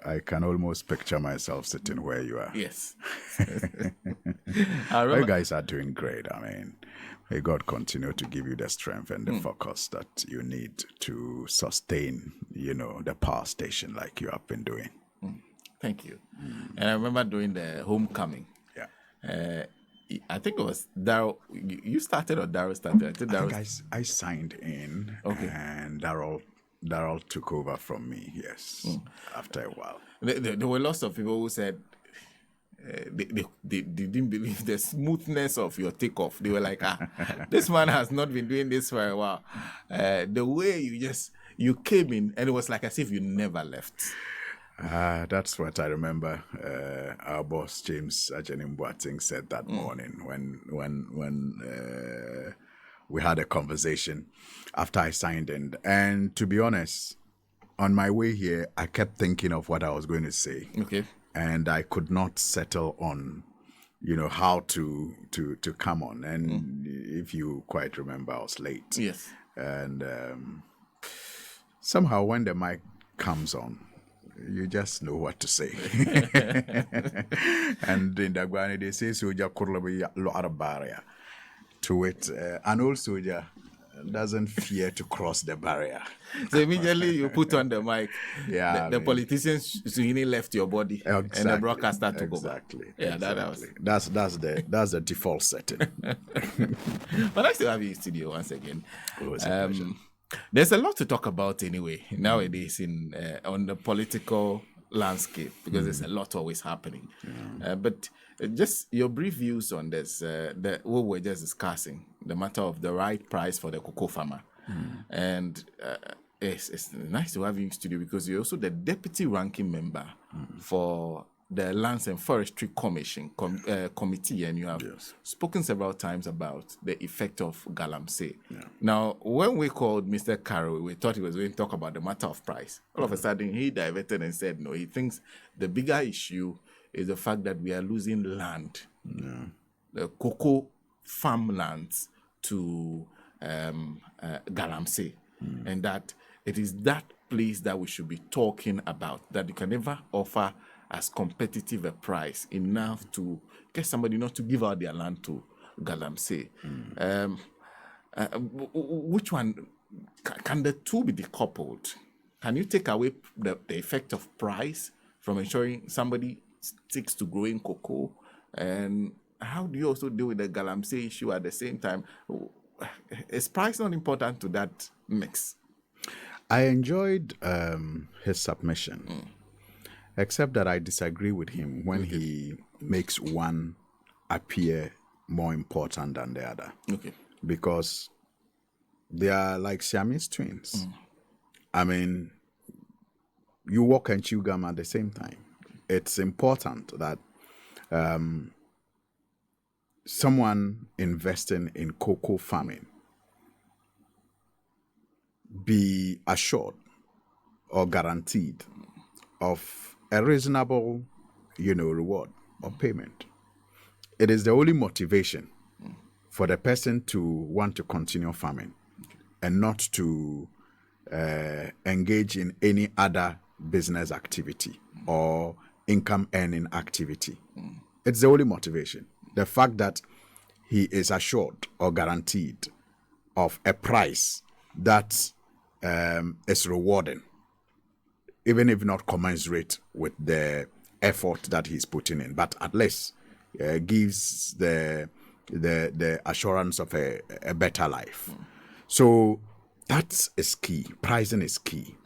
I can almost picture myself sitting where you are. Yes. You guys are doing great. I mean, may God continue to give you the strength and the focus that you need to sustain, the power station like you have been doing. Thank you. And I remember doing the homecoming. Yeah. I think it was Daryl. You started or Daryl started? I think I signed in, and Daryl took over from me. Yes, after a while. There were lots of people who said they didn't believe the smoothness of your takeoff. They were like, this man has not been doing this for a while. The way you came in, and it was like as if you never left. That's what I remember. Our boss James Ajanim said that morning when we had a conversation after I signed in. And to be honest, on my way here, I kept thinking of what I was going to say. Okay. And I could not settle on, how to come on. And if you quite remember, I was late. Yes. And somehow when the mic comes on, you just know what to say. And in Dagwani, they say, Soja Kurlabi Loarabaria to it. An old soldier doesn't fear to cross the barrier. So immediately you put on the mic. Yeah. The politicians Suhuyini left your body. Exactly, and the broadcaster took over. Exactly. Yeah, exactly. That's the default setting. But nice to have you in studio once again. It was a pleasure. There's a lot to talk about anyway nowadays on the political landscape because there's a lot always happening. But just your brief views on this, what we're just discussing, the matter of the right price for the cocoa farmer. And it's nice to have you in studio because you're also the deputy ranking member for the Lands and Forestry Commission committee, and you have spoken several times about the effect of galamsey. Now, when we called Mr. Carroll, we thought he was going to talk about the matter of price. All of a sudden, he diverted and said, no, he thinks the bigger issue is the fact that we are losing land, the cocoa farmlands to galamsey, and that it is that place that we should be talking about, that you can never offer as competitive a price enough to get somebody not to give out their land to galamsey. Which one, can the two be decoupled? Can you take away the effect of price from ensuring somebody sticks to growing cocoa? And how do you also deal with the galamsey issue at the same time? Is price not important to that mix? I enjoyed his submission. Except that I disagree with him when he makes one appear more important than the other. Okay. Because they are like Siamese twins. I mean, you walk and chew gum at the same time. It's important that someone investing in cocoa farming be assured or guaranteed of a reasonable, reward or payment. It is the only motivation for the person to want to continue farming and not to engage in any other business activity or income earning activity. It's the only motivation. The fact that he is assured or guaranteed of a price that is rewarding, even if not commensurate with the effort that he's putting in, but at least gives the assurance of a better life. So that is key. Pricing is key.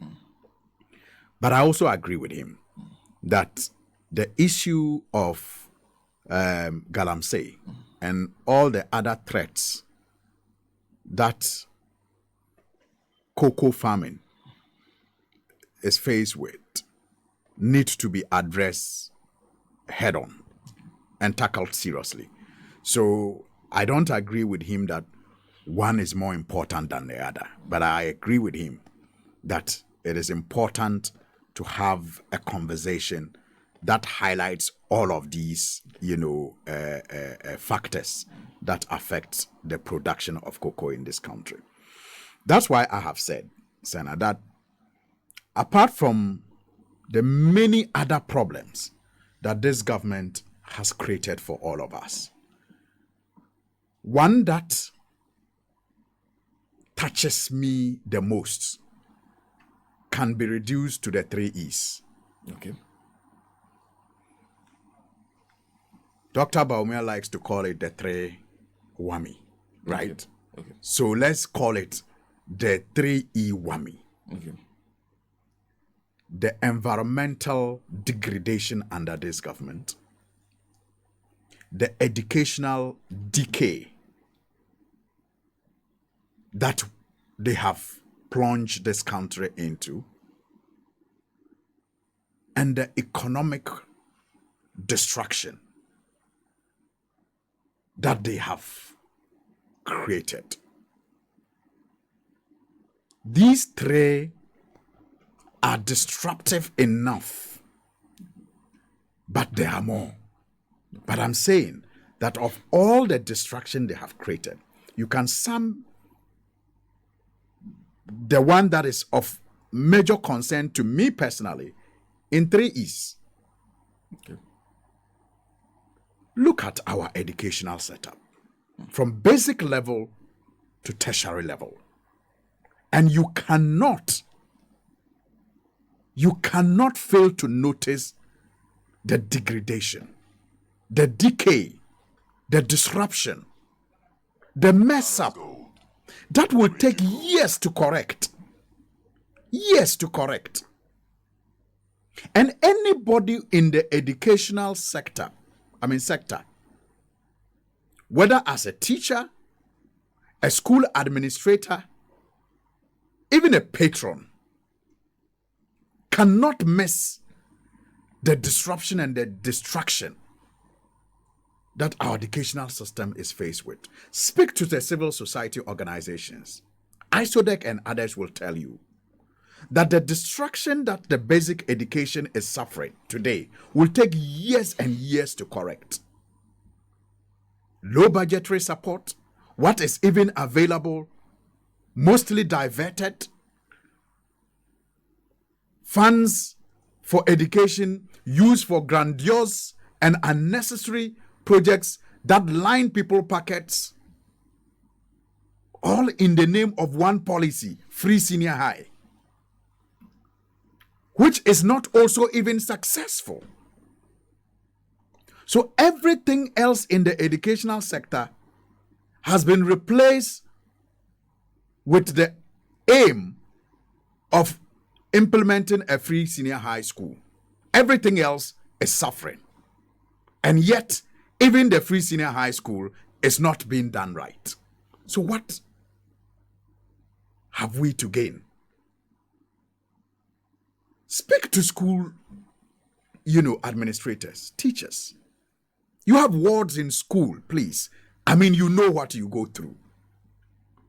But I also agree with him that the issue of galamsey and all the other threats that cocoa farming is faced with need to be addressed head on and tackled seriously. So I don't agree with him that one is more important than the other, but I agree with him that it is important to have a conversation that highlights all of these, factors that affect the production of cocoa in this country. That's why I have said, Senna, that apart from the many other problems that this government has created for all of us. One that touches me the most can be reduced to the 3 E's. Okay. Dr. Baumia likes to call it the 3 whammy, right? Okay. So let's call it the 3E whammy. Okay. The environmental degradation under this government, the educational decay that they have plunged this country into, and the economic destruction that they have created. These 3 are disruptive enough, but there are more. But I'm saying that of all the destruction they have created, you can sum the one that is of major concern to me personally in 3 E's. Okay. Look at our educational setup from basic level to tertiary level. And you cannot fail to notice the degradation, the decay, the disruption, the mess up that will take years to correct. Years to correct. And anybody in the educational sector, whether as a teacher, a school administrator, even a patron, cannot miss the disruption and the destruction that our educational system is faced with. Speak to the civil society organizations. ISODEC and others will tell you that the destruction that the basic education is suffering today will take years and years to correct. Low budgetary support, what is even available, mostly diverted. Funds for education used for grandiose and unnecessary projects that line people's pockets, all in the name of one policy, free senior high, which is not also even successful. So everything else in the educational sector has been replaced with the aim of implementing a free senior high school. Everything else is suffering. And yet, even the free senior high school is not being done right. So what have we to gain? Speak to school, administrators, teachers. You have wards in school, please. You know what you go through.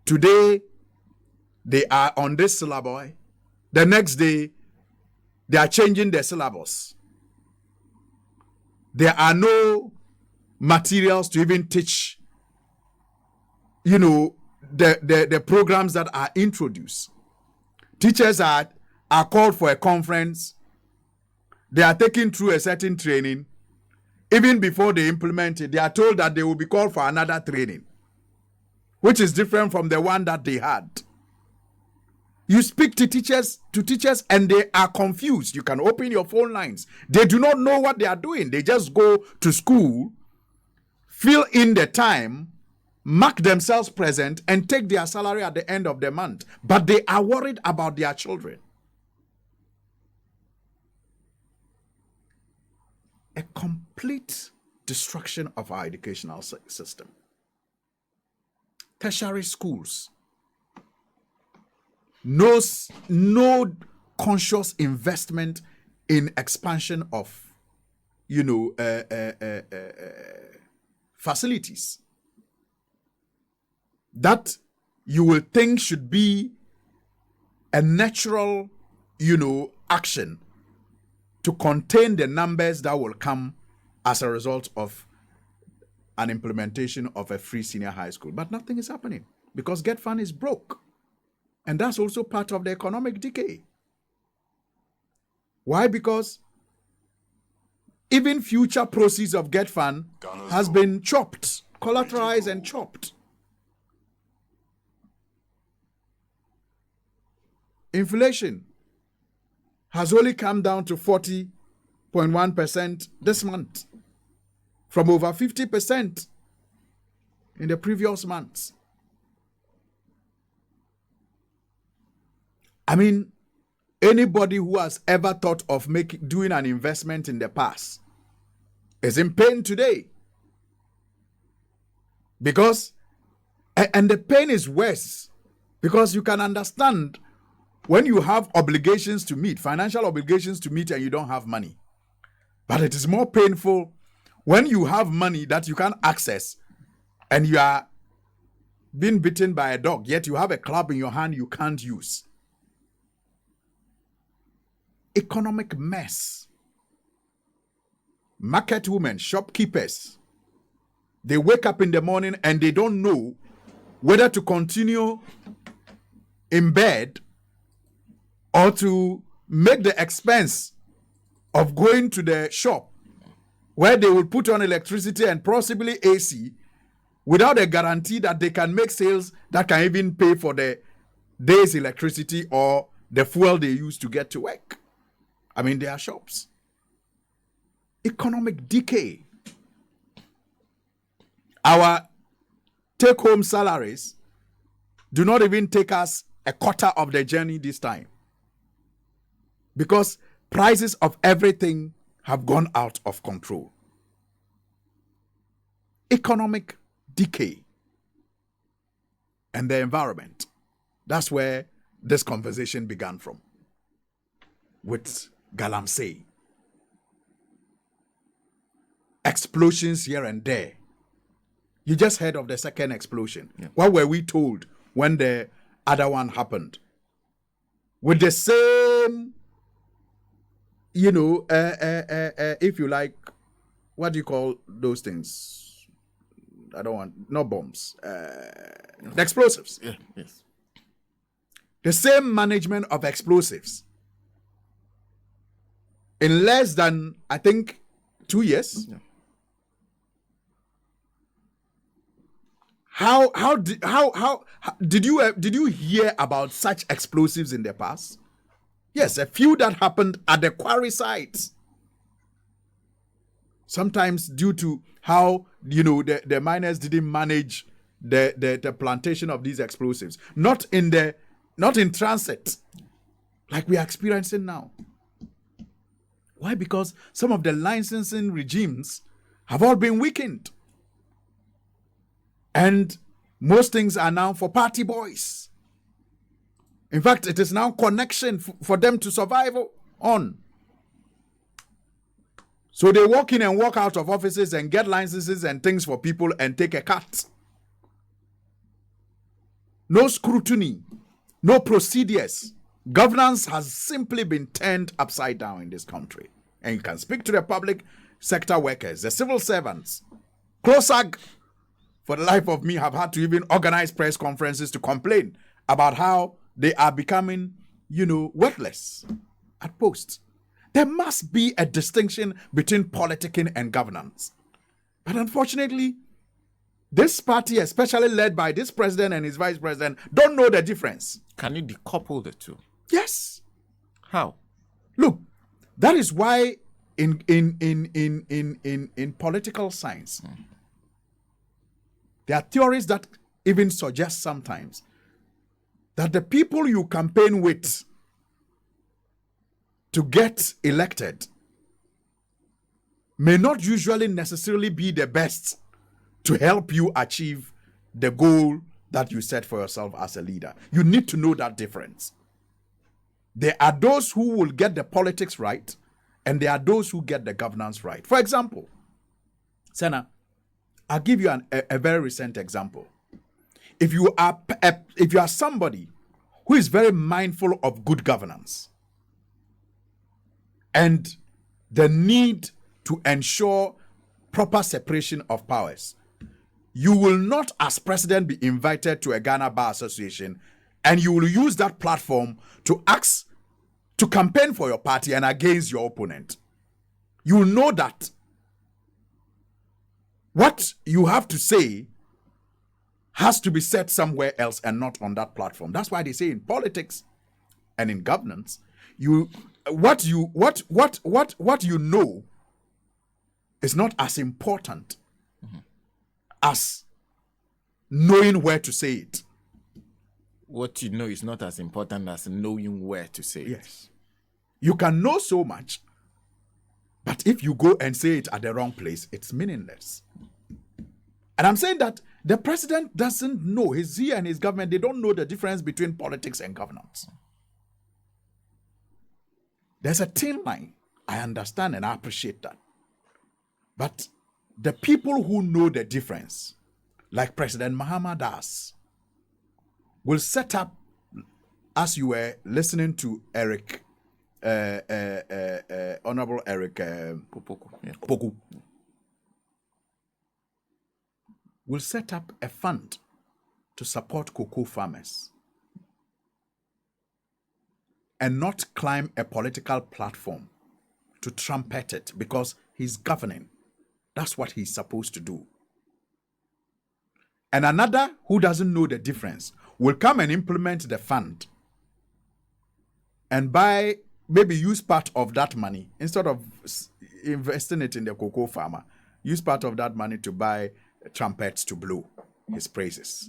Today, they are on this syllabus. The next day, they are changing their syllabus. There are no materials to even teach, the programs that are introduced. Teachers are called for a conference. They are taken through a certain training. Even before they implement it, they are told that they will be called for another training, which is different from the one that they had. You speak to teachers, and they are confused. You can open your phone lines. They do not know what they are doing. They just go to school, fill in the time, mark themselves present, and take their salary at the end of the month. But they are worried about their children. A complete destruction of our educational system. Tertiary schools. No conscious investment in expansion of, facilities that you will think should be a natural, action to contain the numbers that will come as a result of an implementation of a free senior high school. But nothing is happening because Get Fund is broke. And that's also part of the economic decay. Why? Because even future proceeds of Get Fund has been chopped, collateralized and chopped. Inflation has only come down to 40.1% this month, from over 50% in the previous months. I mean, anybody who has ever thought of doing an investment in the past is in pain today. Because, and the pain is worse, because you can understand when you have obligations to meet, financial obligations to meet, and you don't have money. But it is more painful when you have money that you can't access and you are being bitten by a dog, yet you have a club in your hand you can't use. Economic mess. Market women, shopkeepers, they wake up in the morning and they don't know whether to continue in bed or to make the expense of going to the shop where they will put on electricity and possibly AC without a guarantee that they can make sales that can even pay for the day's electricity or the fuel they use to get to work. I mean, there are shops. Economic decay. Our take-home salaries do not even take us a quarter of the journey this time, because prices of everything have gone out of control. Economic decay and the environment. That's where this conversation began from, with Galamsey. Explosions here and there. You just heard of the second explosion. Yeah. What were we told when the other one happened? With the same, if you like, what do you call those things? Not bombs. The explosives. Yeah, yes. The same management of explosives. In less than, I think, 2 years. Yeah. How did you hear about such explosives in the past? Yes, a few that happened at the quarry sites. Sometimes due to how the miners didn't manage the plantation of these explosives, not in transit, like we are experiencing now. Why? Because some of the licensing regimes have all been weakened. And most things are now for party boys. In fact, it is now connection for them to survive on. So they walk in and walk out of offices and get licenses and things for people and take a cut. No scrutiny, no procedures. Governance has simply been turned upside down in this country. And you can speak to the public sector workers, the civil servants. CLOSAG, for the life of me, have had to even organize press conferences to complain about how they are becoming, worthless at posts. There must be a distinction between politicking and governance. But unfortunately, this party, especially led by this president and his vice president, don't know the difference. Can you decouple the two? Yes. How? Look, that is why in political science, there are theories that even suggest sometimes that the people you campaign with to get elected may not usually necessarily be the best to help you achieve the goal that you set for yourself as a leader. You need to know that difference. There are those who will get the politics right, and there are those who get the governance right. For example, Senna, I'll give you a very recent example. If you are somebody who is very mindful of good governance and the need to ensure proper separation of powers, you will not, as president, be invited to a Ghana Bar Association, and you will use that platform to to campaign for your party and against your opponent, you know that what you have to say has to be said somewhere else and not on that platform. That's why they say in politics and in governance, what you know is not as important as knowing where to say it. What you know is not as important as knowing where to say it. Yes. You can know so much, but if you go and say it at the wrong place, it's meaningless. And I'm saying that the president doesn't know, he and his government, they don't know the difference between politics and governance. There's a thin line. I understand and I appreciate that. But the people who know the difference, like President Mahama does, will set up, as you were listening to Eric, Honorable Eric Poku, will set up a fund to support cocoa farmers and not climb a political platform to trumpet it because he's governing. That's what he's supposed to do. And another who doesn't know the difference will come and implement the fund and maybe use part of that money instead of investing it in the cocoa farmer, use part of that money to buy trumpets to blow his praises.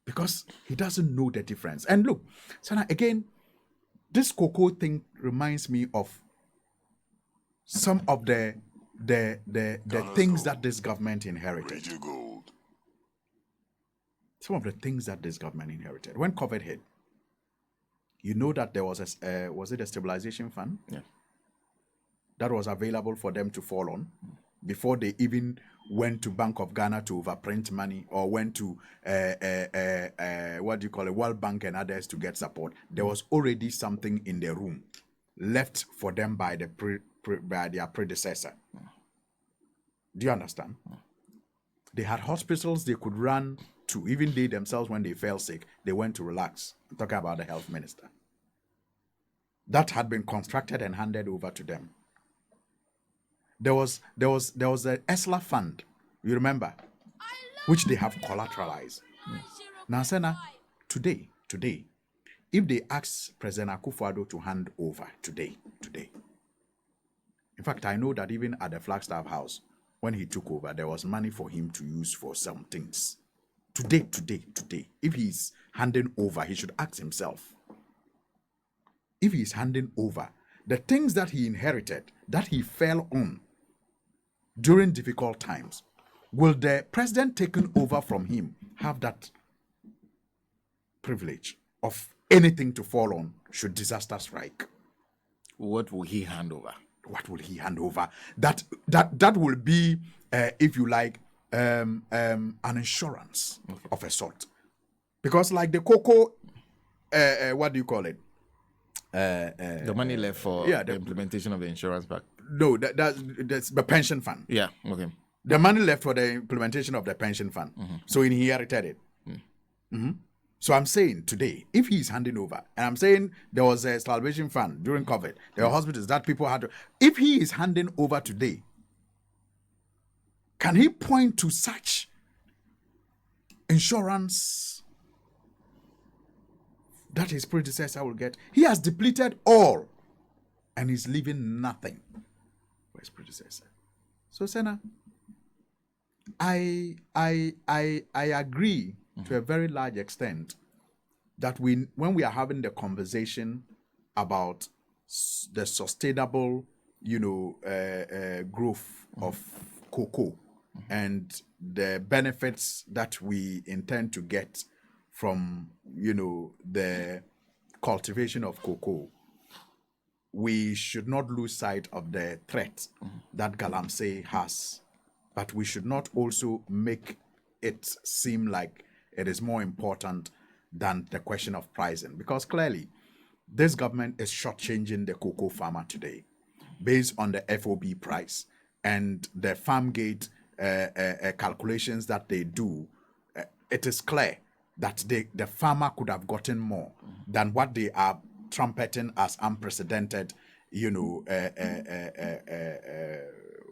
Because he doesn't know the difference. And look, Sana, again, this cocoa thing reminds me of some of the things that this government inherited. Some of the things that this government inherited. When COVID hit, you know that there was was it a stabilization fund? Yeah. That was available for them to fall on before they even went to Bank of Ghana to overprint money or went to World Bank and others to get support. There was already something in the room left for them by their predecessor. Do you understand? They had hospitals they could run to. Even they themselves, when they fell sick, they went to relax. I'm talking about the health minister. That had been constructed and handed over to them. There was a ESLA fund, you remember, which they have collateralized. Now, Sena, today, if they ask President Akufo-Addo to hand over today, in fact, I know that even at the Flagstaff House, when he took over, there was money for him to use for some things. Today, if he's handing over, he should ask himself, if he's handing over, the things that he inherited, that he fell on during difficult times, will the president taken over from him have that privilege of anything to fall on should disaster strike? What will he hand over? What will he hand over? That will be, if you like, an insurance of a sort. Because like the cocoa, what do you call it? The money left for the implementation of the insurance pact. No, that's the pension fund. Yeah, okay. The money left for the implementation of the pension fund. So he inherited it. So I'm saying today, if he's handing over, and I'm saying there was a salvation fund during COVID, there were hospitals that people had to, if he is handing over today, can he point to such insurance that his predecessor will get? He has depleted all and he's leaving nothing for his predecessor. So, Senna, I agree to a very large extent that when we are having the conversation about the sustainable, growth of cocoa and the benefits that we intend to get from, the cultivation of cocoa, we should not lose sight of the threat that Galamsey has. But we should not also make it seem like it is more important than the question of pricing. Because clearly, this government is shortchanging the cocoa farmer today based on the FOB price and the farm gate calculations that they do. It is clear that the farmer could have gotten more than what they are trumpeting as unprecedented,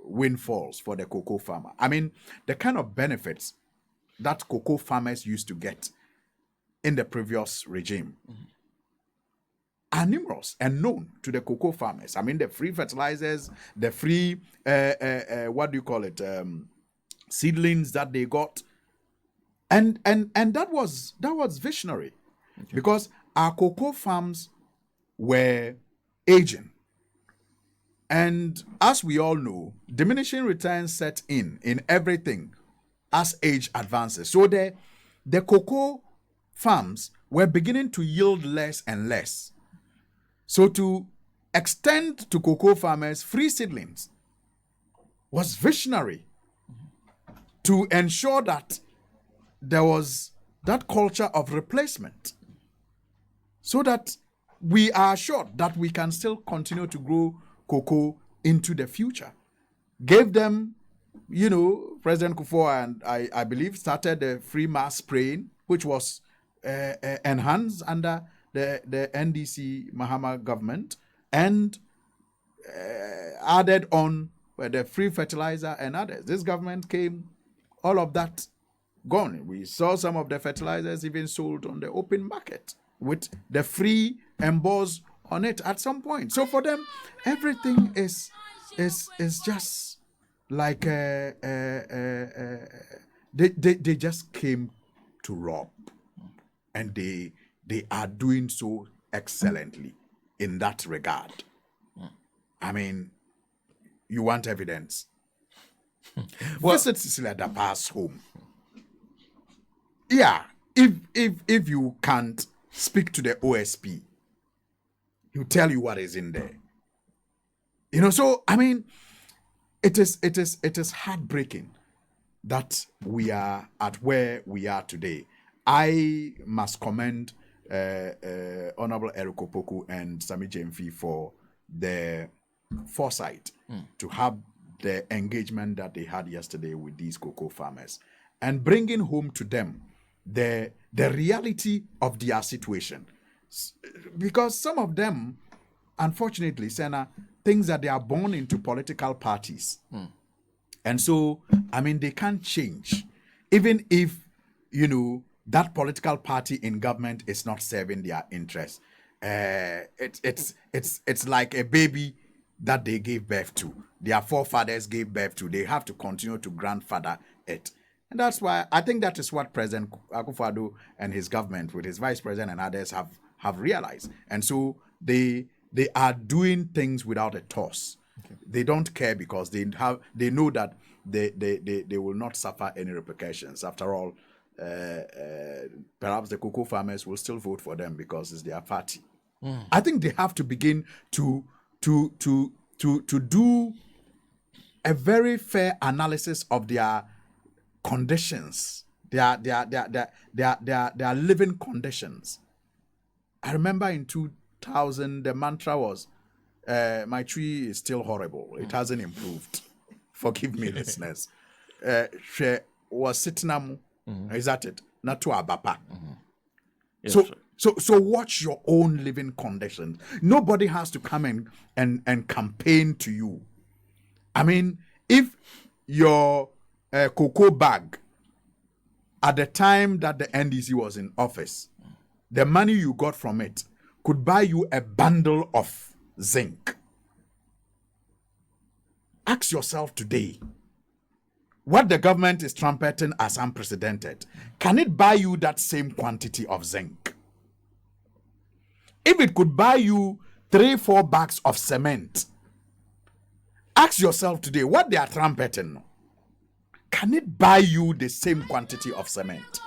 windfalls for the cocoa farmer. I mean, the kind of benefits that cocoa farmers used to get in the previous regime are numerous and known to the cocoa farmers. I mean, the free fertilizers, the free seedlings that they got, and that was visionary, because our cocoa farms were aging, and as we all know, diminishing returns set in everything as age advances. So the cocoa farms were beginning to yield less and less. So to extend to cocoa farmers free seedlings was visionary, to ensure that there was that culture of replacement, so that we are assured that we can still continue to grow cocoa into the future. Gave them, President Kufuor, and I believe, started the free mass spraying, which was enhanced under the NDC Mahama government, and added on the free fertilizer and others. This government came, all of that gone. We saw some of the fertilizers even sold on the open market with the free emboss on it at some point. So for them, everything is just like they just came to rob, and they are doing so excellently in that regard. I mean, you want evidence? Visit Cecilia Dapa's home. Yeah, if you can't speak to the OSP, he'll tell you what is in there. So I mean, it is heartbreaking that we are at where we are today. I must commend Honorable Eric Opoku and Sami Jemfi for their foresight to have the engagement that they had yesterday with these cocoa farmers, and bringing home to them the reality of their situation. Because some of them, unfortunately, Sena, things that they are born into political parties. And so, I mean, they can't change. Even if, that political party in government is not serving their interests. It's like a baby that they gave birth to. Their forefathers gave birth to. They have to continue to grandfather it. And that's why I think that is what President Akufo-Addo and his government, with his vice president and others, have realized. And so they are doing things without a toss. Okay. They don't care because they know that they will not suffer any repercussions. After all, perhaps the cocoa farmers will still vote for them because it's their party. I think they have to begin to do a very fair analysis of their conditions, their living conditions. I remember in 2000 the mantra was, my tree is still horrible. It hasn't improved. Forgive me, listeners. She was sitting. Is that it? Not to abapa. Yes, so watch your own living conditions. Nobody has to come and campaign to you. I mean, if your cocoa bag at the time that the NDC was in office, the money you got from it could buy you a bundle of zinc. Ask yourself today, what the government is trumpeting as unprecedented, can it buy you that same quantity of zinc? If it could buy you 3-4 bags of cement, ask yourself today, what they are trumpeting, can it buy you the same quantity of cement?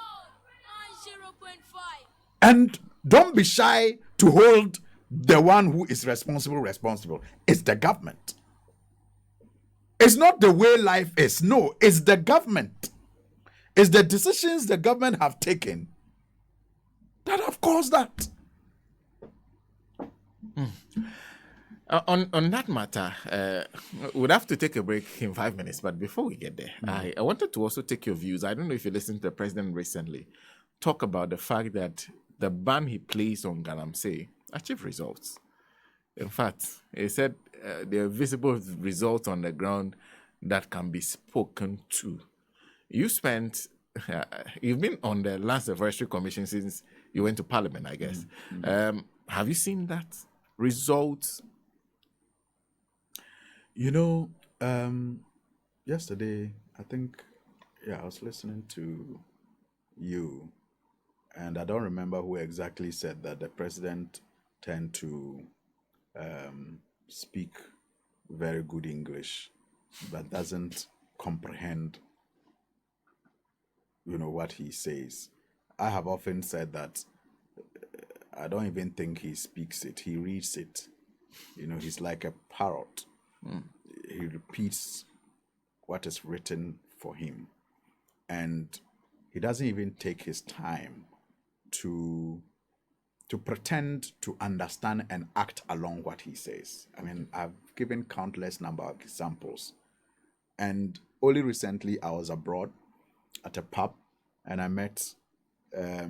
And don't be shy to hold the one who is responsible. It's the government. It's not the way life is. No, it's the government. It's the decisions the government have taken that have caused that. On that matter, we'd have to take a break in 5 minutes. But before we get there, I wanted to also take your views. I don't know if you listened to the president recently talk about the fact that the ban he placed on Galamsey achieve results. In fact, he said there are visible results on the ground that can be spoken to. You've been on the Lands and Forestry Commission since you went to Parliament, I guess. Have you seen that results? Yesterday, I think, I was listening to you, and I don't remember who exactly said that the president tend to speak very good English, but doesn't comprehend, what he says. I have often said that I don't even think he speaks it; he reads it. He's like a parrot. He repeats what is written for him, and he doesn't even take his time to pretend to understand and act along what he says. I mean, I've given countless number of examples, and only recently I was abroad at a pub, and I met a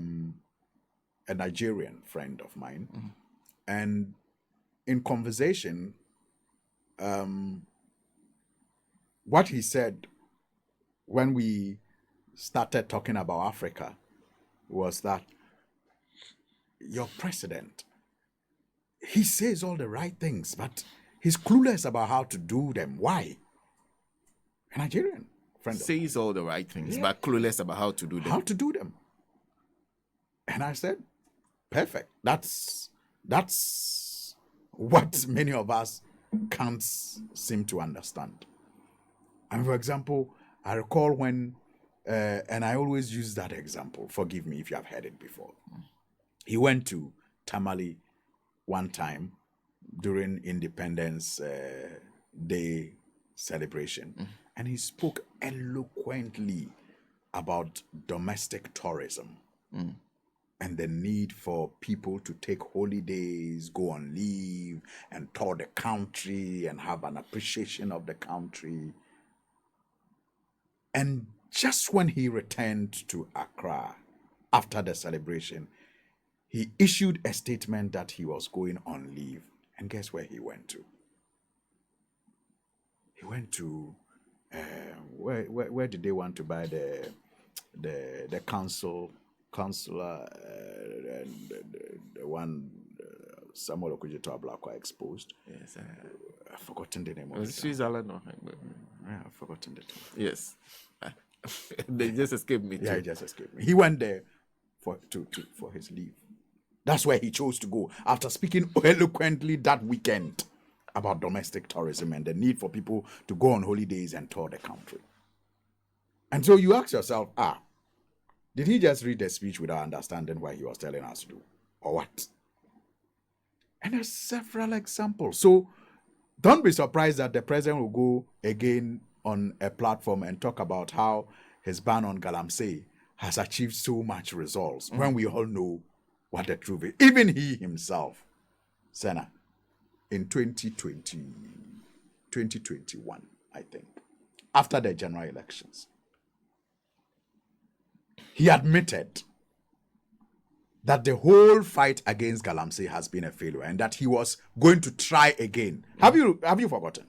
Nigerian friend of mine, and in conversation, what he said when we started talking about Africa was that your president, he says all the right things, but he's clueless about how to do them. Why? A Nigerian friend says all the right things, but clueless about how to do them. And I said, perfect. That's what many of us can't seem to understand. And for example, I recall when, and I always use that example, forgive me if you have heard it before. He went to Tamale one time during Independence Day celebration, and he spoke eloquently about domestic tourism and the need for people to take holidays, go on leave, and tour the country and have an appreciation of the country. And just when he returned to Accra after the celebration, he issued a statement that he was going on leave. And guess where he went to? He went to where did they want to buy the consular and the one Samuel Okudzeto Ablakwa exposed? Yes, I've forgotten the name of it. Switzerland. I've forgotten the name. Yes, they just escaped me. Yeah, it just escaped me. He went there for his leave. That's where he chose to go after speaking eloquently that weekend about domestic tourism and the need for people to go on holidays and tour the country. And so you ask yourself, did he just read the speech without understanding what he was telling us to do? Or what? And there's several examples. So don't be surprised that the president will go again on a platform and talk about how his ban on galamsey has achieved so much results when we all know what the truth is. Even he himself, Senna, in 2021, I think, after the general elections, he admitted that the whole fight against galamsey has been a failure and that he was going to try again. Have you forgotten?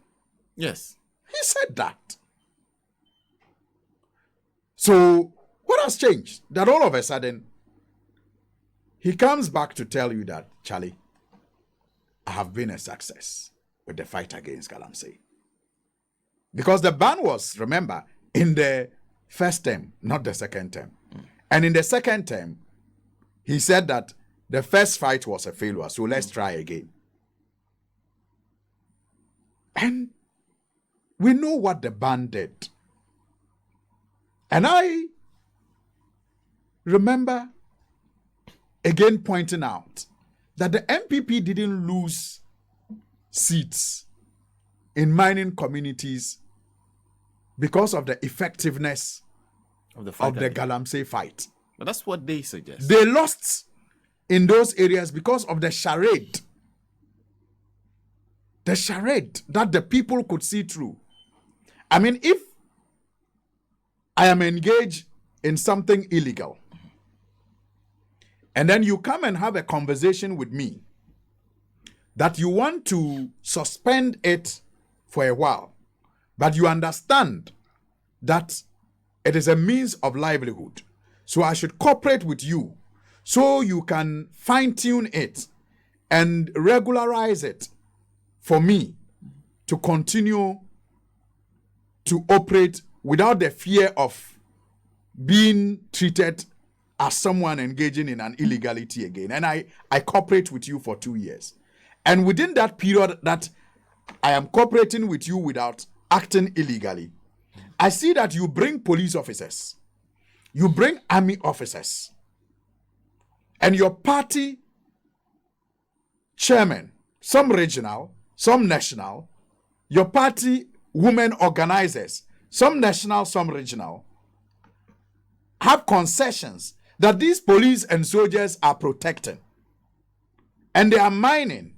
Yes. He said that. So what has changed? That all of a sudden, he comes back to tell you that, Charlie, I have been a success with the fight against galamsey. Because the ban was, remember, in the first term, not the second term. And in the second term, he said that the first fight was a failure, so let's try again. And we know what the ban did. And I remember again pointing out that the MPP didn't lose seats in mining communities because of the effectiveness of the galamsey fight. But that's what they suggest. They lost in those areas because of the charade. The charade that the people could see through. I mean, if I am engaged in something illegal, and then you come and have a conversation with me, that you want to suspend it for a while, but you understand that it is a means of livelihood. So I should cooperate with you so you can fine-tune it and regularize it for me to continue to operate without the fear of being treated as someone engaging in an illegality again. And I cooperate with you for 2 years. And within that period that I am cooperating with you without acting illegally, I see that you bring police officers, you bring army officers, and your party chairman, some regional, some national, your party women organizers, some national, some regional, have concessions that these police and soldiers are protecting. And they are mining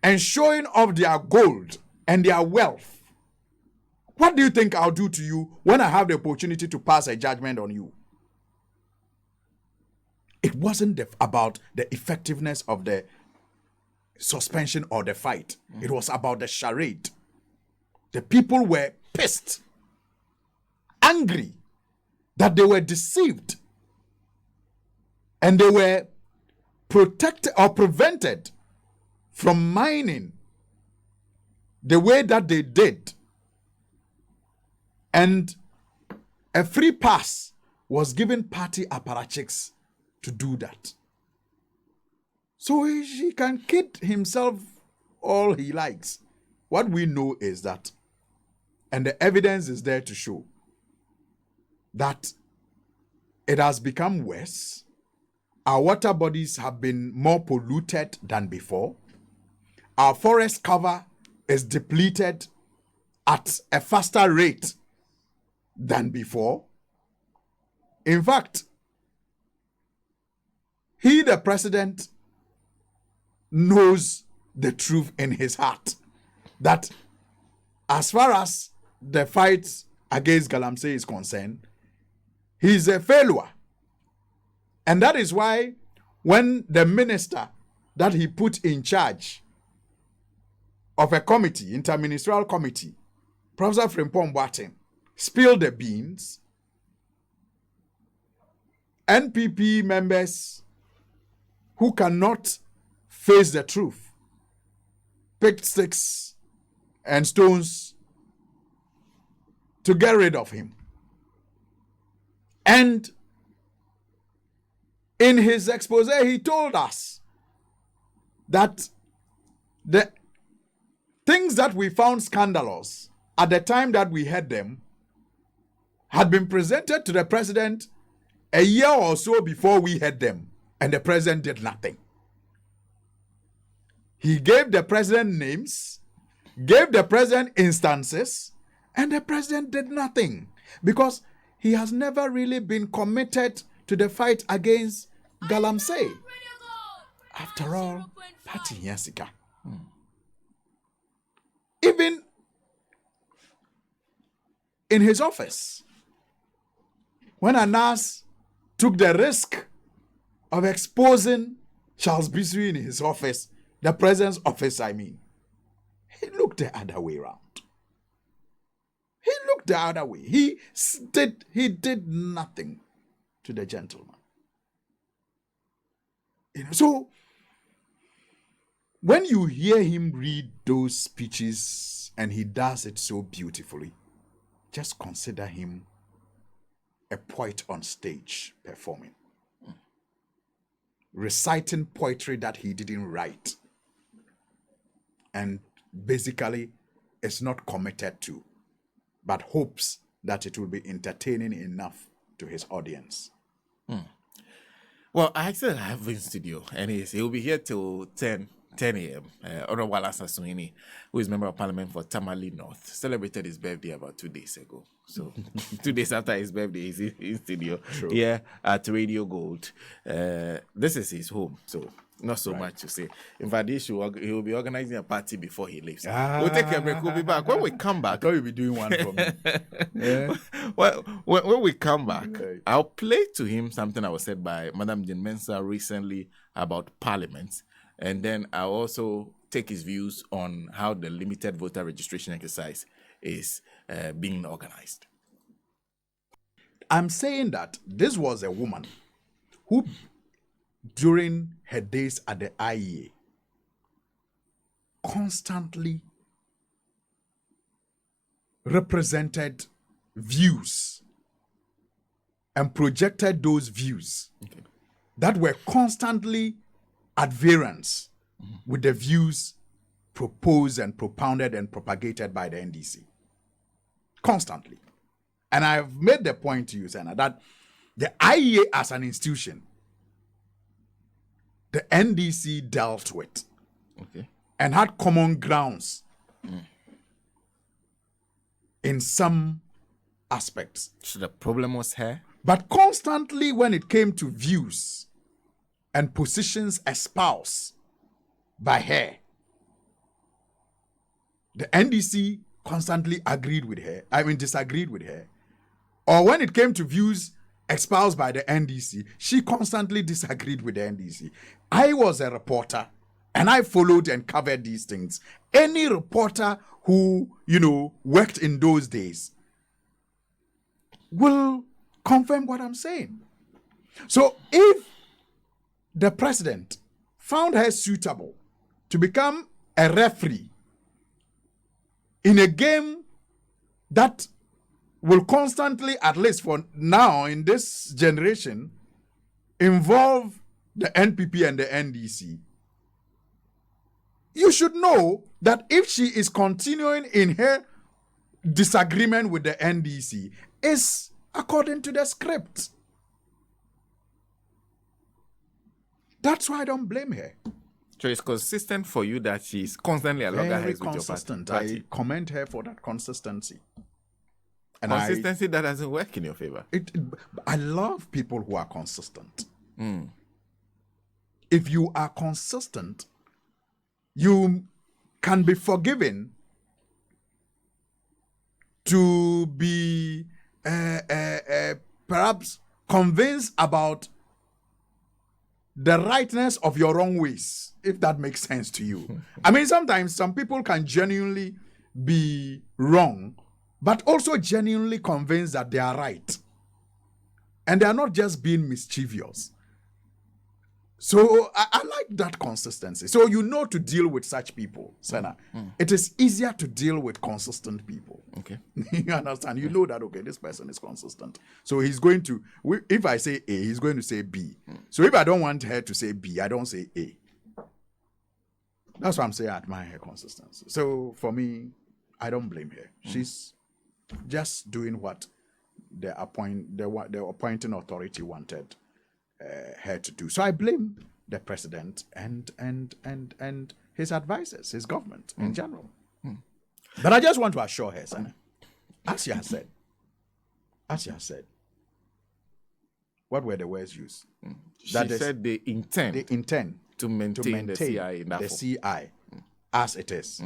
and showing off their gold and their wealth. What do you think I'll do to you when I have the opportunity to pass a judgment on you? It wasn't about the effectiveness of the suspension or the fight. It was about the charade. The people were pissed, angry that they were deceived, and they were protected or prevented from mining the way that they did. And a free pass was given party apparatchiks to do that. So he can kid himself all he likes. What we know is that, and the evidence is there to show, that it has become worse. Our water bodies have been more polluted than before. Our forest cover is depleted at a faster rate than before. In fact, he, the president, knows the truth in his heart that as far as the fight against Galamsey is concerned, he's a failure. And that is why when the minister that he put in charge of a committee, interministerial committee, Professor Frimpong Boateng, spilled the beans, NPP members who cannot face the truth picked sticks and stones to get rid of him. And in his expose, he told us that the things that we found scandalous at the time that we had them had been presented to the president a year or so before we had them, and the president did nothing. He gave the president names, gave the president instances, and the president did nothing because he has never really been committed to the fight against Galamsey. After all, Party Yasika. Even in his office, when Anas took the risk of exposing Charles Bisui in his office, the president's office, he looked the other way around. He looked the other way. He did nothing to the gentleman. So when you hear him read those speeches and he does it so beautifully, just consider him a poet on stage performing, reciting poetry that he didn't write, and basically is not committed to, but hopes that it will be entertaining enough to his audience. Well, I still have in studio, and he'll be here till 10 a.m. Honorable Alhassan Suhuyini, who is member of parliament for Tamale North, celebrated his birthday about 2 days ago. So 2 days after his birthday, he's in studio here at Radio Gold. This is his home, so not so much to say. In fact, he will be organizing a party before he leaves. We'll take a break. We'll be back. When we come back, I thought you'll be doing one for me. Yeah. Well, when we come back, I'll play to him something that was said by Madam Mensah recently about parliament. And then I'll also take his views on how the limited voter registration exercise is being organized. I'm saying that this was a woman who, during her days at the IEA, constantly represented views and projected those views that were constantly at variance with the views proposed and propounded and propagated by the NDC. Constantly. And I've made the point to you, Senna, that the IEA as an institution, the NDC dealt with and had common grounds in some aspects. So the problem was her? But constantly when it came to views and positions espoused by her, the NDC constantly disagreed with her. Or when it came to views espoused by the NDC, she constantly disagreed with the NDC. I was a reporter and I followed and covered these things. Any reporter who, worked in those days will confirm what I'm saying. So if the president found her suitable to become a referee in a game that will constantly, at least for now in this generation, involve the NPP and the NDC, you should know that if she is continuing in her disagreement with the NDC, is according to the script. That's why I don't blame her. So it's consistent for you that she's constantly at loggerheads with your party. I commend her for that consistency. And consistency that doesn't work in your favor. I love people who are consistent. If you are consistent, you can be forgiven to be perhaps convinced about the rightness of your wrong ways, if that makes sense to you. I mean, sometimes some people can genuinely be wrong, but also genuinely convinced that they are right. And they are not just being mischievous. So I like that consistency. So you know to deal with such people, Senna. It is easier to deal with consistent people. Okay. You understand? You know that, okay, this person is consistent. So he's going to, if I say A, he's going to say B. So if I don't want her to say B, I don't say A. That's why I'm saying I admire her consistency. So for me, I don't blame her. She's just doing what the appointing authority wanted her to do. So I blame the president and his advisors, his government in general. But I just want to assure her, Sana, as she has said, what were the words used? She said they intend to maintain the CI in that CI as it is.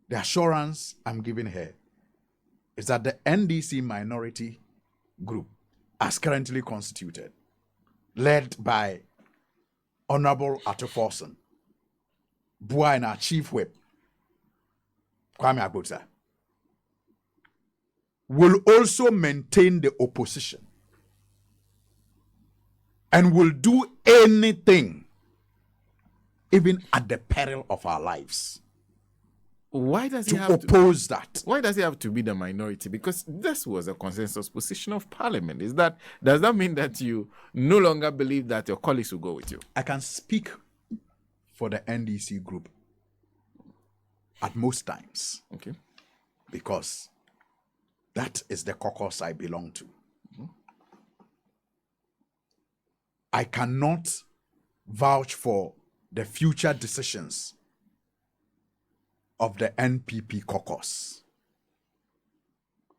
The assurance I'm giving her is that the NDC minority group, as currently constituted, led by Honorable Atoforson, Bua and our Chief Whip, Kwame Agbodza, will also maintain the opposition and will do anything, even at the peril of our lives. Why does he have oppose that? Why does he have to be the minority? Because this was a consensus position of parliament. Does that mean that you no longer believe that your colleagues will go with you? I can speak for the NDC group at most times. Okay. Because that is the caucus I belong to. I cannot vouch for the future decisions of the NPP caucus.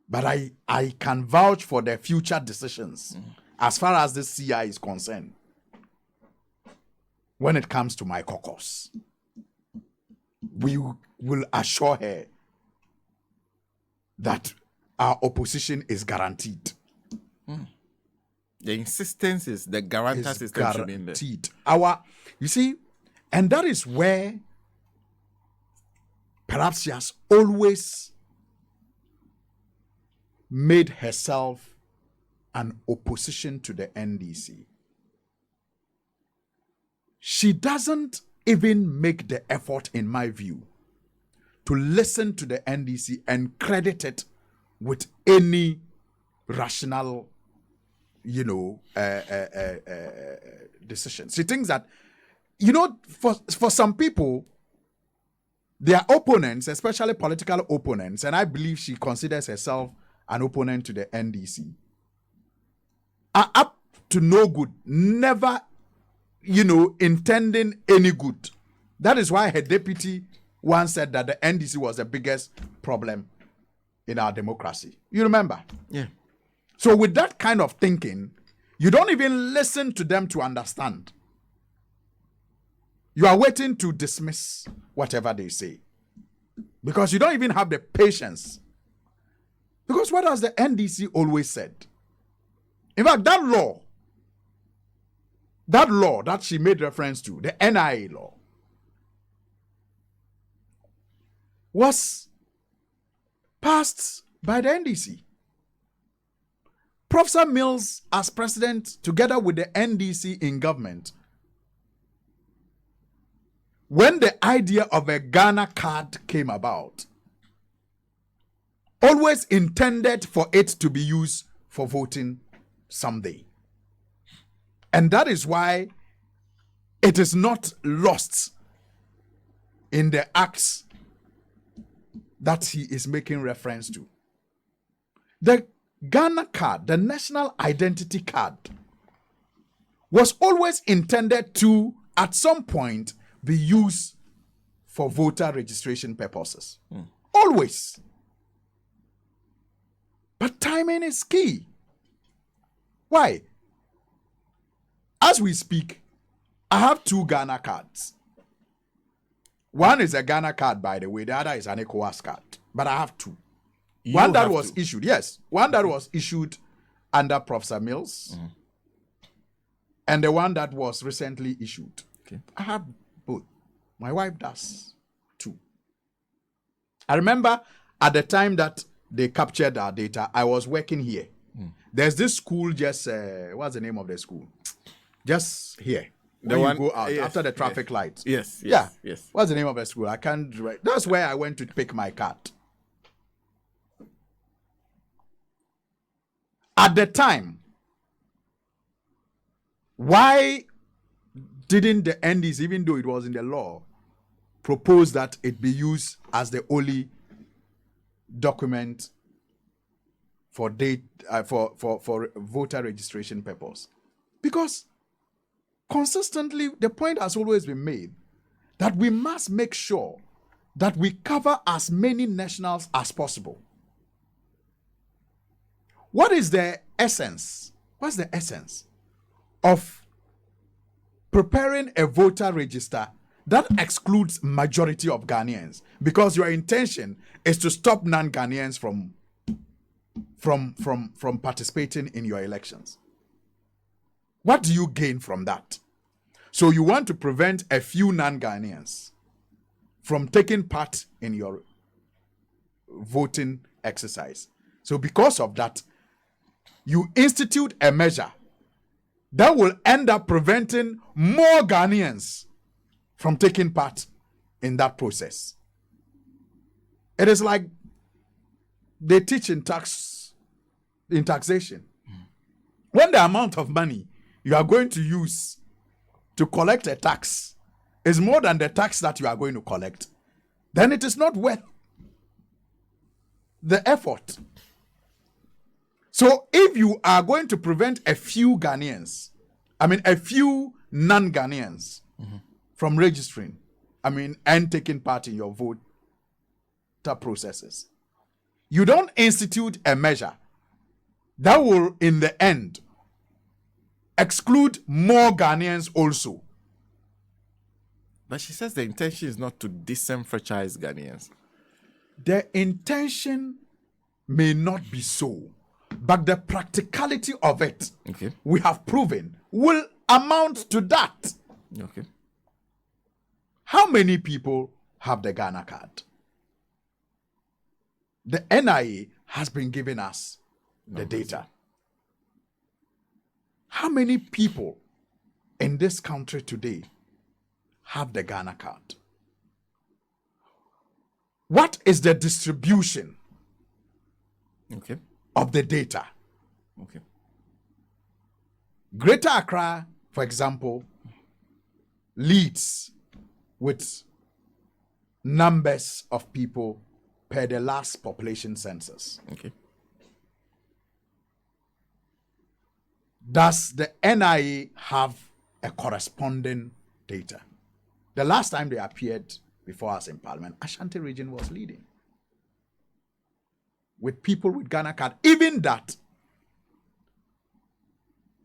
But I can vouch for the future decisions as far as the CI is concerned when it comes to my caucus. We will assure her that our opposition is guaranteed. The insistence is the guarantor system should be in there. You see, And that is where perhaps she has always made herself an opposition to the NDC. She doesn't even make the effort, in my view, to listen to the NDC and credit it with any rational, decision. She thinks that, for some people, their opponents, especially political opponents, and I believe she considers herself an opponent to the NDC, are up to no good, never, intending any good. That is why her deputy once said that the NDC was the biggest problem in our democracy. You remember? Yeah. So with that kind of thinking, you don't even listen to them to understand. You are waiting to dismiss whatever they say, because you don't even have the patience. Because what has the NDC always said? In fact, that law that she made reference to, the NIA law, was passed by the NDC. Professor Mills, as president, together with the NDC in government, when the idea of a Ghana card came about, always intended for it to be used for voting someday. And that is why it is not lost in the acts that he is making reference to. The Ghana card, the national identity card, was always intended to, at some point, be used for voter registration purposes. Always. But timing is key. Why? As we speak, I have 2 Ghana cards. One is a Ghana card, by the way. The other is an ECOWAS card. But I have 2. One that was issued, yes. One that was issued under Professor Mills. And the one that was recently issued. Okay. I have both. My wife does too. I remember at the time that they captured our data, I was working here. There's this school just, what's the name of the school? Just here. The When one you go out yes, after the traffic lights. Yes. Yeah. Yes. What's the name of the school? I can't write. That's where I went to pick my card. At the time, why didn't the NDC, even though it was in the law, propose that it be used as the only document for voter registration purpose? Because consistently, the point has always been made that we must make sure that we cover as many nationals as possible. What is the essence? What's the essence of preparing a voter register that excludes majority of Ghanaians? Because your intention is to stop non-Ghanaians from participating in your elections. What do you gain from that? So you want to prevent a few non-Ghanaians from taking part in your voting exercise. So because of that, you institute a measure that will end up preventing more Ghanaians from taking part in that process. It is like they teach in taxation. When the amount of money you are going to use to collect a tax is more than the tax that you are going to collect, then it is not worth the effort. So if you are going to prevent a few non-Ghanaians from registering, and taking part in your voter processes, you don't institute a measure that will, in the end, exclude more Ghanaians also. But she says the intention is not to disenfranchise Ghanaians. The intention may not be so, but the practicality of it, Okay. we have proven, will amount to that. Okay. How many people have the Ghana card? The NIA has been giving us the data. How many people in this country today have the Ghana card? What is the distribution of the data? Greater Accra, for example, leads with numbers of people per the last population census. Does the NIA have a corresponding data? The last time they appeared before us in Parliament, Ashanti region was leading with people with Ghana card. Even that,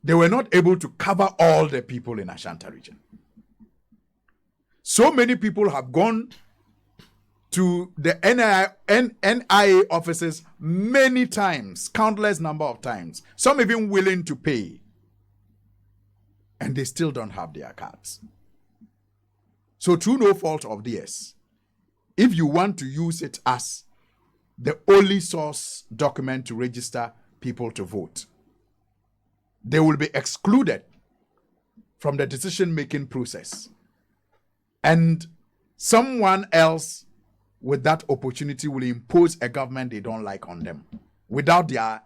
they were not able to cover all the people in Ashanti region. So many people have gone to the NIA offices many times, countless number of times, some even willing to pay, and they still don't have their cards. So through no fault of theirs, if you want to use it as the only source document to register people to vote, they will be excluded from the decision-making process. And someone else with that opportunity will impose a government they don't like on them without their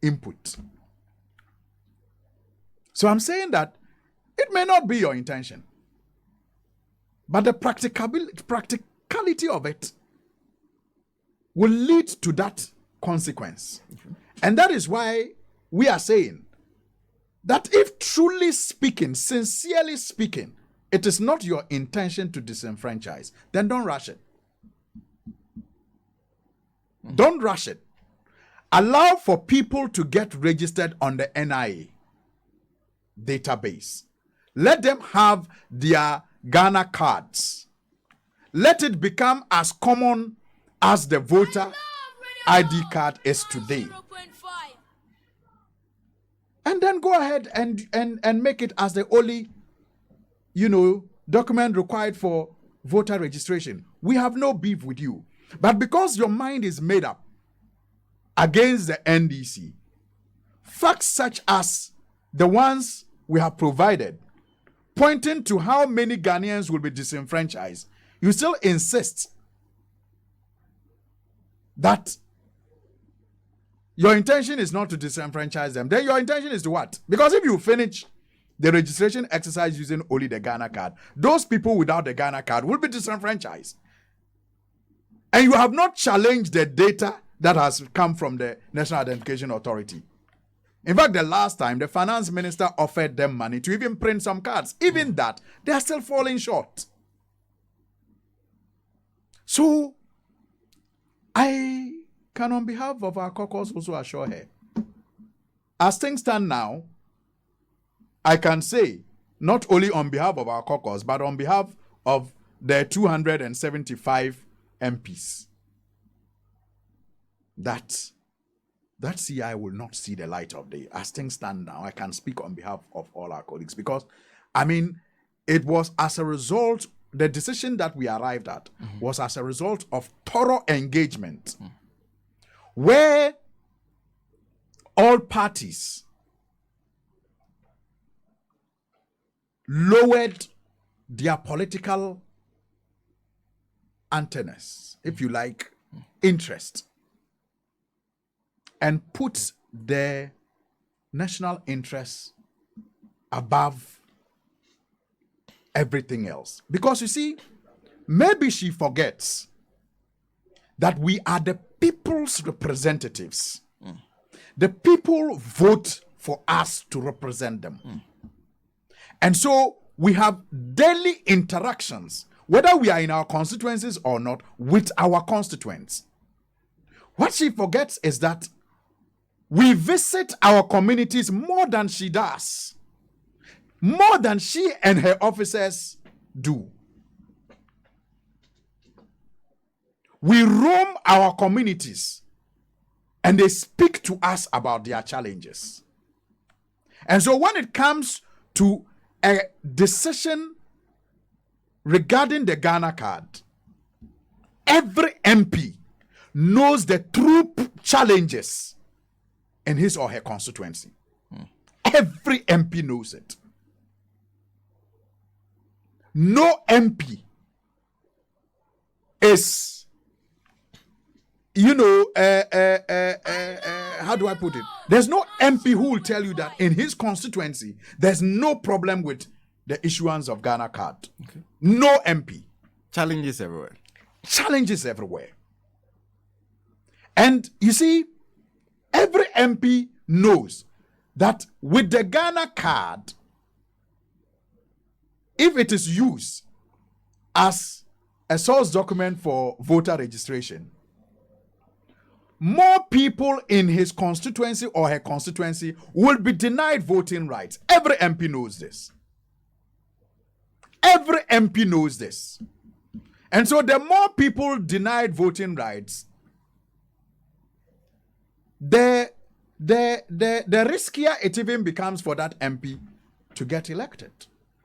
input. So I'm saying that it may not be your intention, but the practicality of it will lead to that consequence. And that is why we are saying that if truly speaking, sincerely speaking, it is not your intention to disenfranchise, then don't rush it. Don't rush it. Allow for people to get registered on the NIA database. Let them have their Ghana cards. Let it become as common as the voter ID card is today. And then go ahead and make it as the only, document required for voter registration. We have no beef with you. But because your mind is made up against the NDC, facts such as the ones we have provided, pointing to how many Ghanaians will be disenfranchised, you still insist that your intention is not to disenfranchise them. Then your intention is to what? Because if you finish the registration exercise using only the Ghana card, those people without the Ghana card will be disenfranchised. And you have not challenged the data that has come from the National Identification Authority. In fact, the last time, the finance minister offered them money to even print some cards. Even that, they are still falling short. So, I can, on behalf of our caucus, also assure her, as things stand now, I can say, not only on behalf of our caucus, but on behalf of the 275 MPs, that CI will not see the light of day. As things stand now, I can speak on behalf of all our colleagues because, it was as a result, the decision that we arrived at was as a result of thorough engagement where all parties lowered their political antennas, if you like, interest, and put the national interest above everything else. Because you see, maybe she forgets that we are the people's representatives. The people vote for us to represent them. And so we have daily interactions, whether we are in our constituencies or not, with our constituents. What she forgets is that we visit our communities more than she does, more than she and her officers do. We roam our communities and they speak to us about their challenges. And so when it comes to a decision regarding the Ghana card, every MP knows the true challenges in his or her constituency. Every MP knows it. No MP is, how do I put it? There's no MP who will tell you that in his constituency, there's no problem with the issuance of Ghana card. Okay. No MP. Challenges everywhere. Challenges everywhere. And you see, every MP knows that with the Ghana card, if it is used as a source document for voter registration, more people in his constituency or her constituency will be denied voting rights. Every MP knows this. Every MP knows this. And so the more people denied voting rights, the riskier it even becomes for that MP to get elected.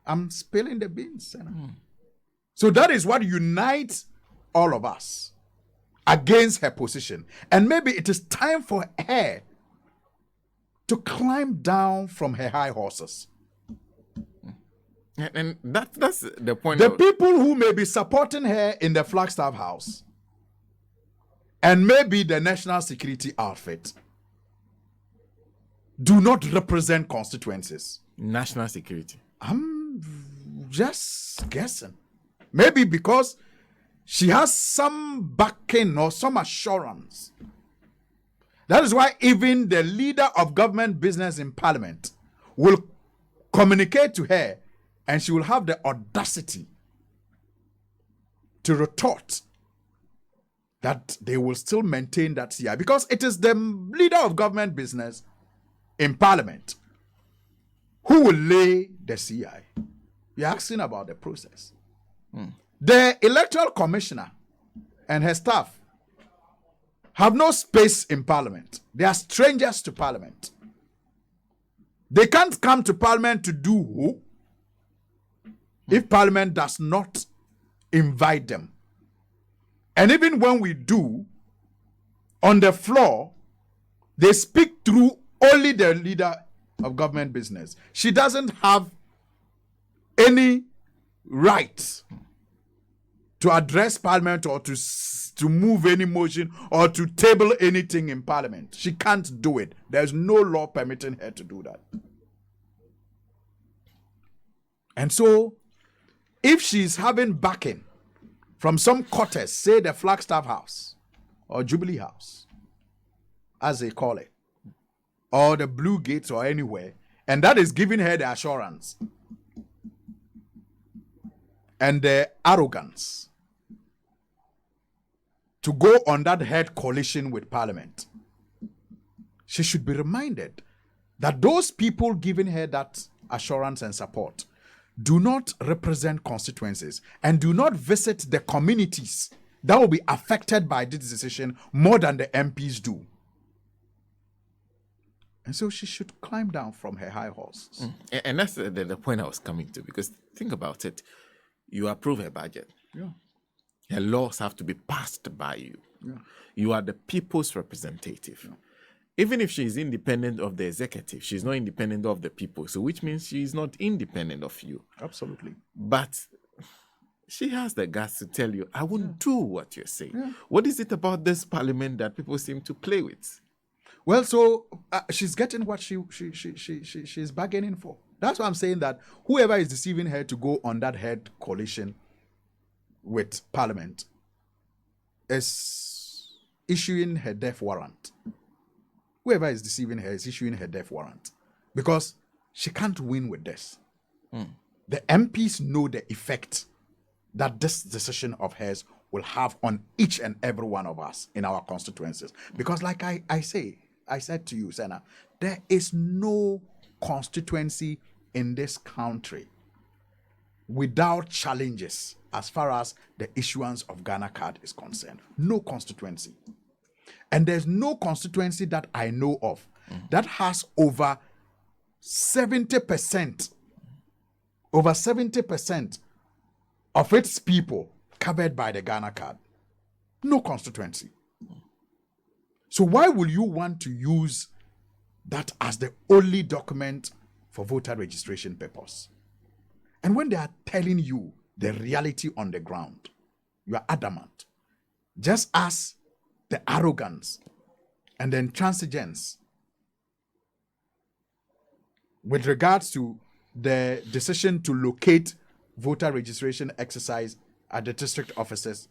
I'm spilling the beans. So that is what unites all of us against her position. And maybe it is time for her to climb down from her high horses. And that's the point. The people who may be supporting her in the Flagstaff House and maybe the national security outfit do not represent constituencies. National security. I'm just guessing. Maybe because she has some backing or some assurance. That is why even the leader of government business in parliament will communicate to her, and she will have the audacity to retort that they will still maintain that CI, because it is the leader of government business in parliament who will lay the CI. You're asking about the process. The electoral commissioner and her staff have no space in parliament. They are strangers to parliament. They can't come to parliament to do who if parliament does not invite them. And even when we do, on the floor, they speak through only the leader of government business. She doesn't have any right to address parliament or to move any motion or to table anything in parliament. She can't do it. There's no law permitting her to do that. And so, if she's having backing from some quarters, say the Flagstaff House or Jubilee House, as they call it, or the Blue Gates or anywhere, and that is giving her the assurance and the arrogance to go on that head coalition with Parliament, she should be reminded that those people giving her that assurance and support do not represent constituencies and do not visit the communities that will be affected by this decision more than the MPs do. And so she should climb down from her high horse. And that's the point I was coming to, because think about it. You approve her budget. Yeah. Her laws have to be passed by you. Yeah. You are the people's representative. Yeah. Even if she is independent of the executive, she's not independent of the people. So which means she is not independent of you. Absolutely. But she has the guts to tell you, I won't do what you're saying. Yeah. What is it about this parliament that people seem to play with? Well, so she's getting what she's bargaining for. That's why I'm saying that whoever is deceiving her to go on that head coalition with Parliament is issuing her death warrant. Whoever is deceiving her is issuing her death warrant, because she can't win with this. The MPs know the effect that this decision of hers will have on each and every one of us in our constituencies. Because like I said to you, Senna, there is no constituency in this country without challenges as far as the issuance of Ghana card is concerned. No constituency. And there's no constituency that I know of that has over 70% of its people covered by the Ghana card. No constituency. So why will you want to use that as the only document for voter registration purpose? And when they are telling you the reality on the ground, you are adamant. Just as the arrogance and the intransigence with regards to the decision to locate voter registration exercise at the district offices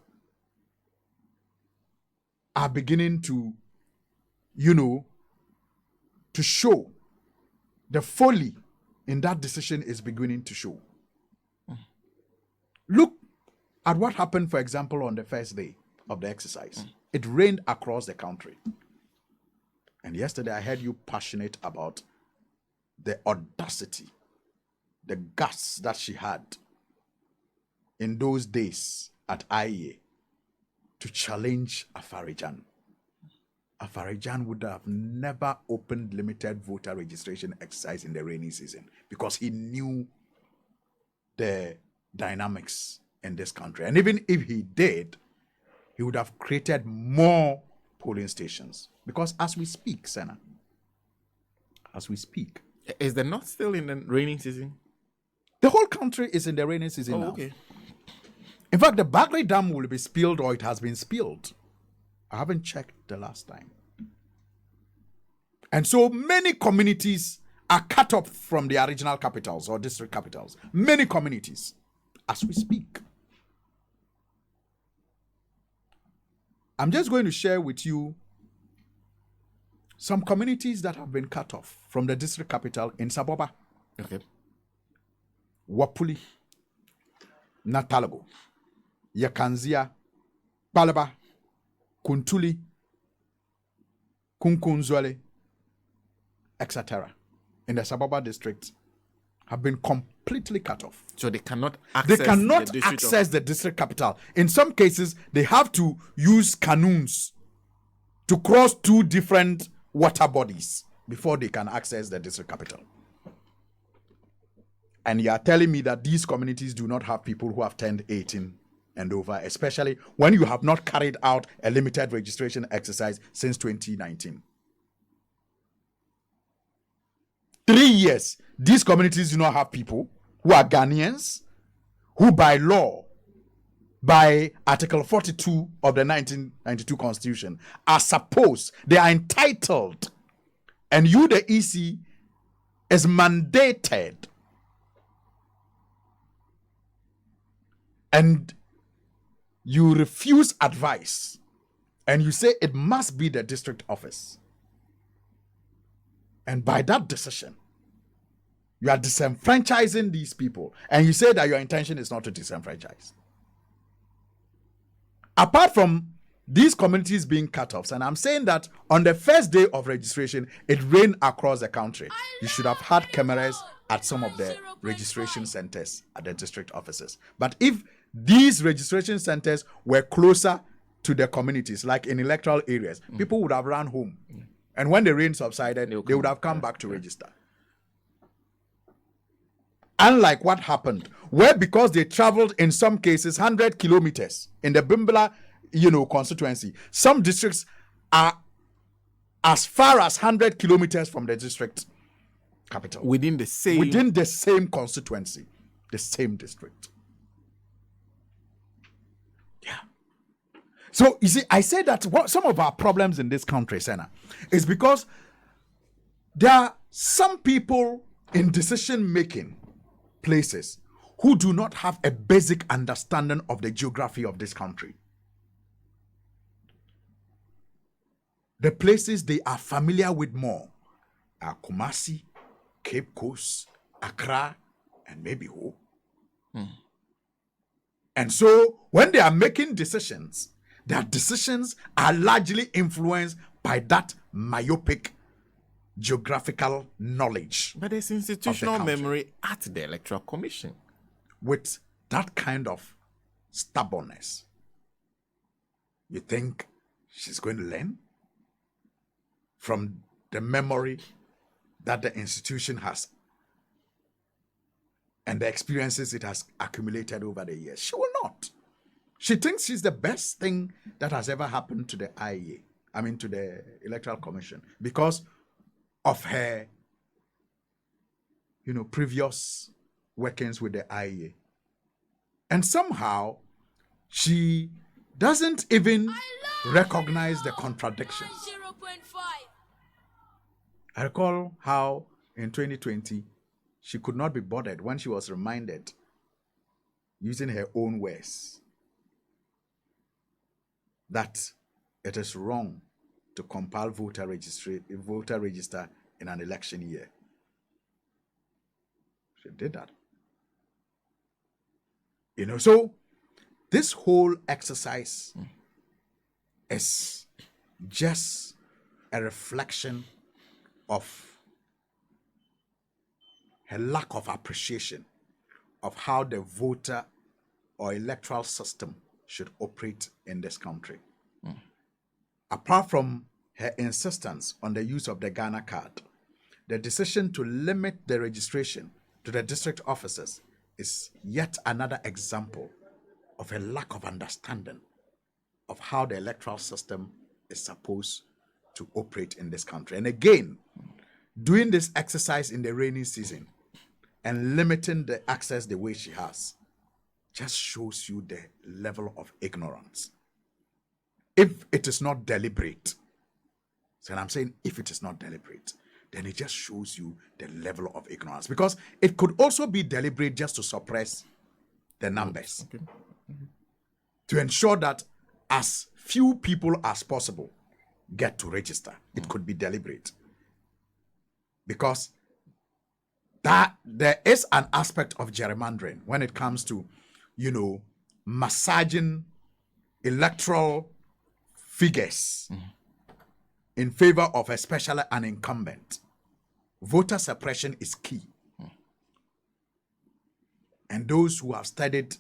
are beginning to, to show. The folly in that decision is beginning to show. Look at what happened, for example, on the first day of the exercise. It rained across the country. And yesterday I heard you passionate about the audacity, the guts that she had in those days at IEA to challenge Afarijan. Afarijan would have never opened limited voter registration exercise in the rainy season because he knew the dynamics in this country. And even if he did, he would have created more polling stations. Because as we speak, Senna, as we speak, is the North still in the raining season? The whole country is in the rainy season now. Okay. In fact, the Bagley Dam will be spilled, or it has been spilled. I haven't checked the last time. And so many communities are cut off from their regional capitals or district capitals. Many communities, as we speak. I'm just going to share with you some communities that have been cut off from the district capital in Saboba. Okay. Wapuli, Natalago, Yakanzia, Balaba, Kuntuli, Kunkunzwale, etc. in the Sababa district have been completely cut off. So they cannot access the district capital. In some cases, they have to use canoes to cross two different water bodies before they can access the district capital. And you are telling me that these communities do not have people who have turned 18 and over, especially when you have not carried out a limited registration exercise since 2019. 3 years, these communities do not have people who are Ghanaians, who by law, by Article 42 of the 1992 Constitution, are supposed, they are entitled, and you, the EC, is mandated, and you refuse advice, and you say it must be the district office. And by that decision, you are disenfranchising these people. And you say that your intention is not to disenfranchise. Apart from these communities being cut off, and I'm saying that on the first day of registration, it rained across the country. You should have had cameras at some of the registration centers at the district offices. But if these registration centers were closer to the communities, like in electoral areas, people would have run home. And when the rain subsided, they would have come back to register. Unlike what happened, where because they traveled in some cases 100 kilometers in the Bimbala, constituency, some districts are as far as 100 kilometers from the district capital. Within the same constituency, the same district. Yeah. So, you see, I say that some of our problems in this country, Senna, is because there are some people in decision-making places who do not have a basic understanding of the geography of this country. The places they are familiar with more are Kumasi, Cape Coast, Accra, and maybe Ho. And so when they are making decisions, their decisions are largely influenced by that myopic geographical knowledge. But there's institutional memory at the Electoral Commission. With that kind of stubbornness, you think she's going to learn from the memory that the institution has and the experiences it has accumulated over the years. She will not. She thinks she's the best thing that has ever happened to the IEA, to the Electoral Commission, because of her, previous workings with the IEA. And somehow, she doesn't even recognize the contradictions. 0.5. I recall how in 2020, she could not be bothered when she was reminded, using her own words, that it is wrong to compile voter register in an election year. She did that. So this whole exercise is just a reflection of her lack of appreciation of how the voter or electoral system should operate in this country. Apart from her insistence on the use of the Ghana card, the decision to limit the registration to the district offices is yet another example of a lack of understanding of how the electoral system is supposed to operate in this country. And again, doing this exercise in the rainy season and limiting the access the way she has just shows you the level of ignorance. If it is not deliberate, so I'm saying if it is not deliberate, then it just shows you the level of ignorance. Because it could also be deliberate just to suppress the numbers. Okay. To ensure that as few people as possible get to register. It could be deliberate. Because that there is an aspect of gerrymandering when it comes to, massaging electoral figures in favor of especially an incumbent. Voter suppression is key. And those who have studied,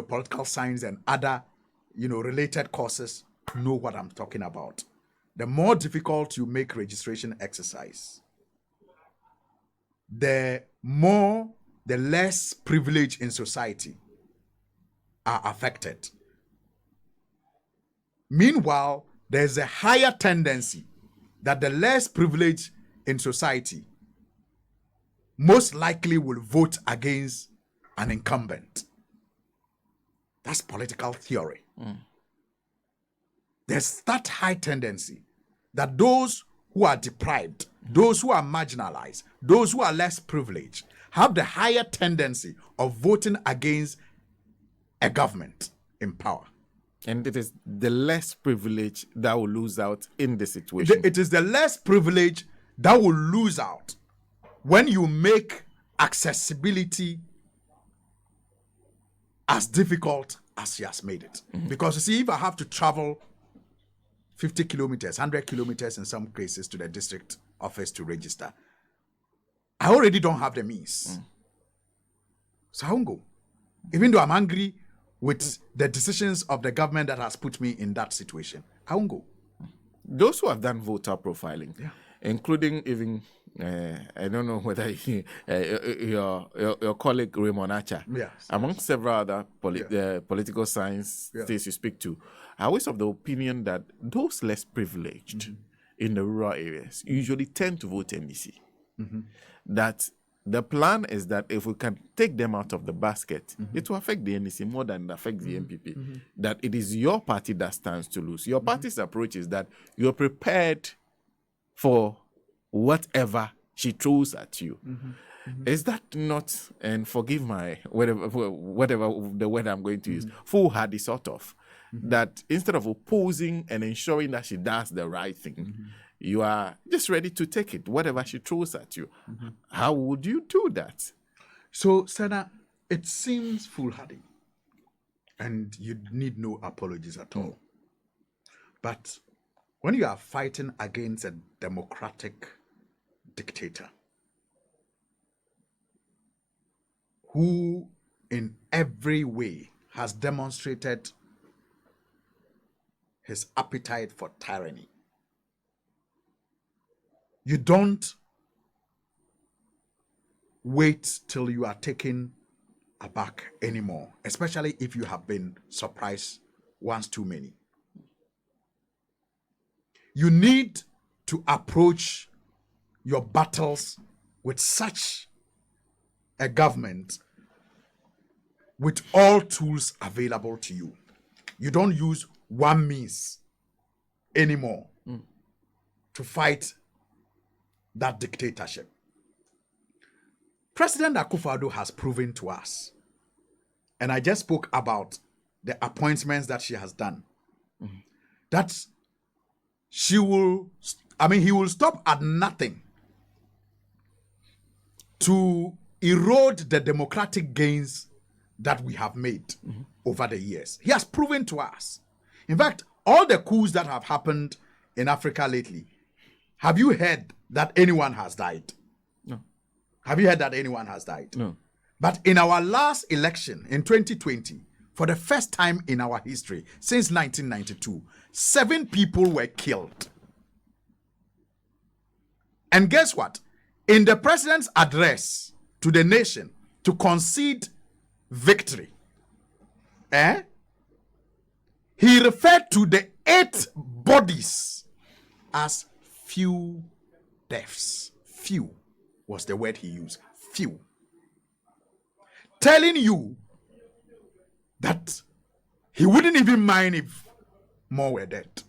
political science and other, related courses know what I'm talking about. The more difficult you make registration exercise, the less privilege in society are affected. Meanwhile, there's a higher tendency that the less privilege in society most likely will vote against an incumbent. That's political theory. There's that high tendency that those who are deprived, those who are marginalized, those who are less privileged, have the higher tendency of voting against a government in power. And it is the less privileged that will lose out in the situation. It is the less privileged that will lose out when you make accessibility as difficult as she has made it. Because you see, if I have to travel 50 kilometers, 100 kilometers in some cases to the district office to register, I already don't have the means. So I won't go. Even though I'm angry with the decisions of the government that has put me in that situation, I won't go. Those who have done voter profiling, including even, I don't know whether your colleague Raymond Acha, among several other political science things you speak to, are always of the opinion that those less privileged in the rural areas usually tend to vote NDC. That the plan is that if we can take them out of the basket, it will affect the NDC more than it affects the MPP. That it is your party that stands to lose. Your party's approach is that you're prepared for whatever she throws at you. Is that not, and forgive my whatever the word I'm going to use, foolhardy sort of, that instead of opposing and ensuring that she does the right thing, you are just ready to take it, whatever she throws at you. How would you do that? So, Sana, it seems foolhardy, and you need no apologies at all. But when you are fighting against a democratic dictator who in every way has demonstrated his appetite for tyranny, you don't wait till you are taken aback anymore, especially if you have been surprised once too many. You need to approach your battles with such a government with all tools available to you. You don't use one means anymore to fight that dictatorship. President Akufo-Addo has proven to us, and I just spoke about the appointments that she has done, that he will stop at nothing to erode the democratic gains that we have made over the years. He has proven to us. In fact, all the coups that have happened in Africa lately, have you heard that anyone has died? No. Have you heard that anyone has died? No. But in our last election in 2020, for the first time in our history, since 1992, 7 people were killed. And guess what? In the president's address to the nation to concede victory, he referred to the 8 bodies as few deaths. Few was the word he used. Few. Telling you that he wouldn't even mind if more were dead.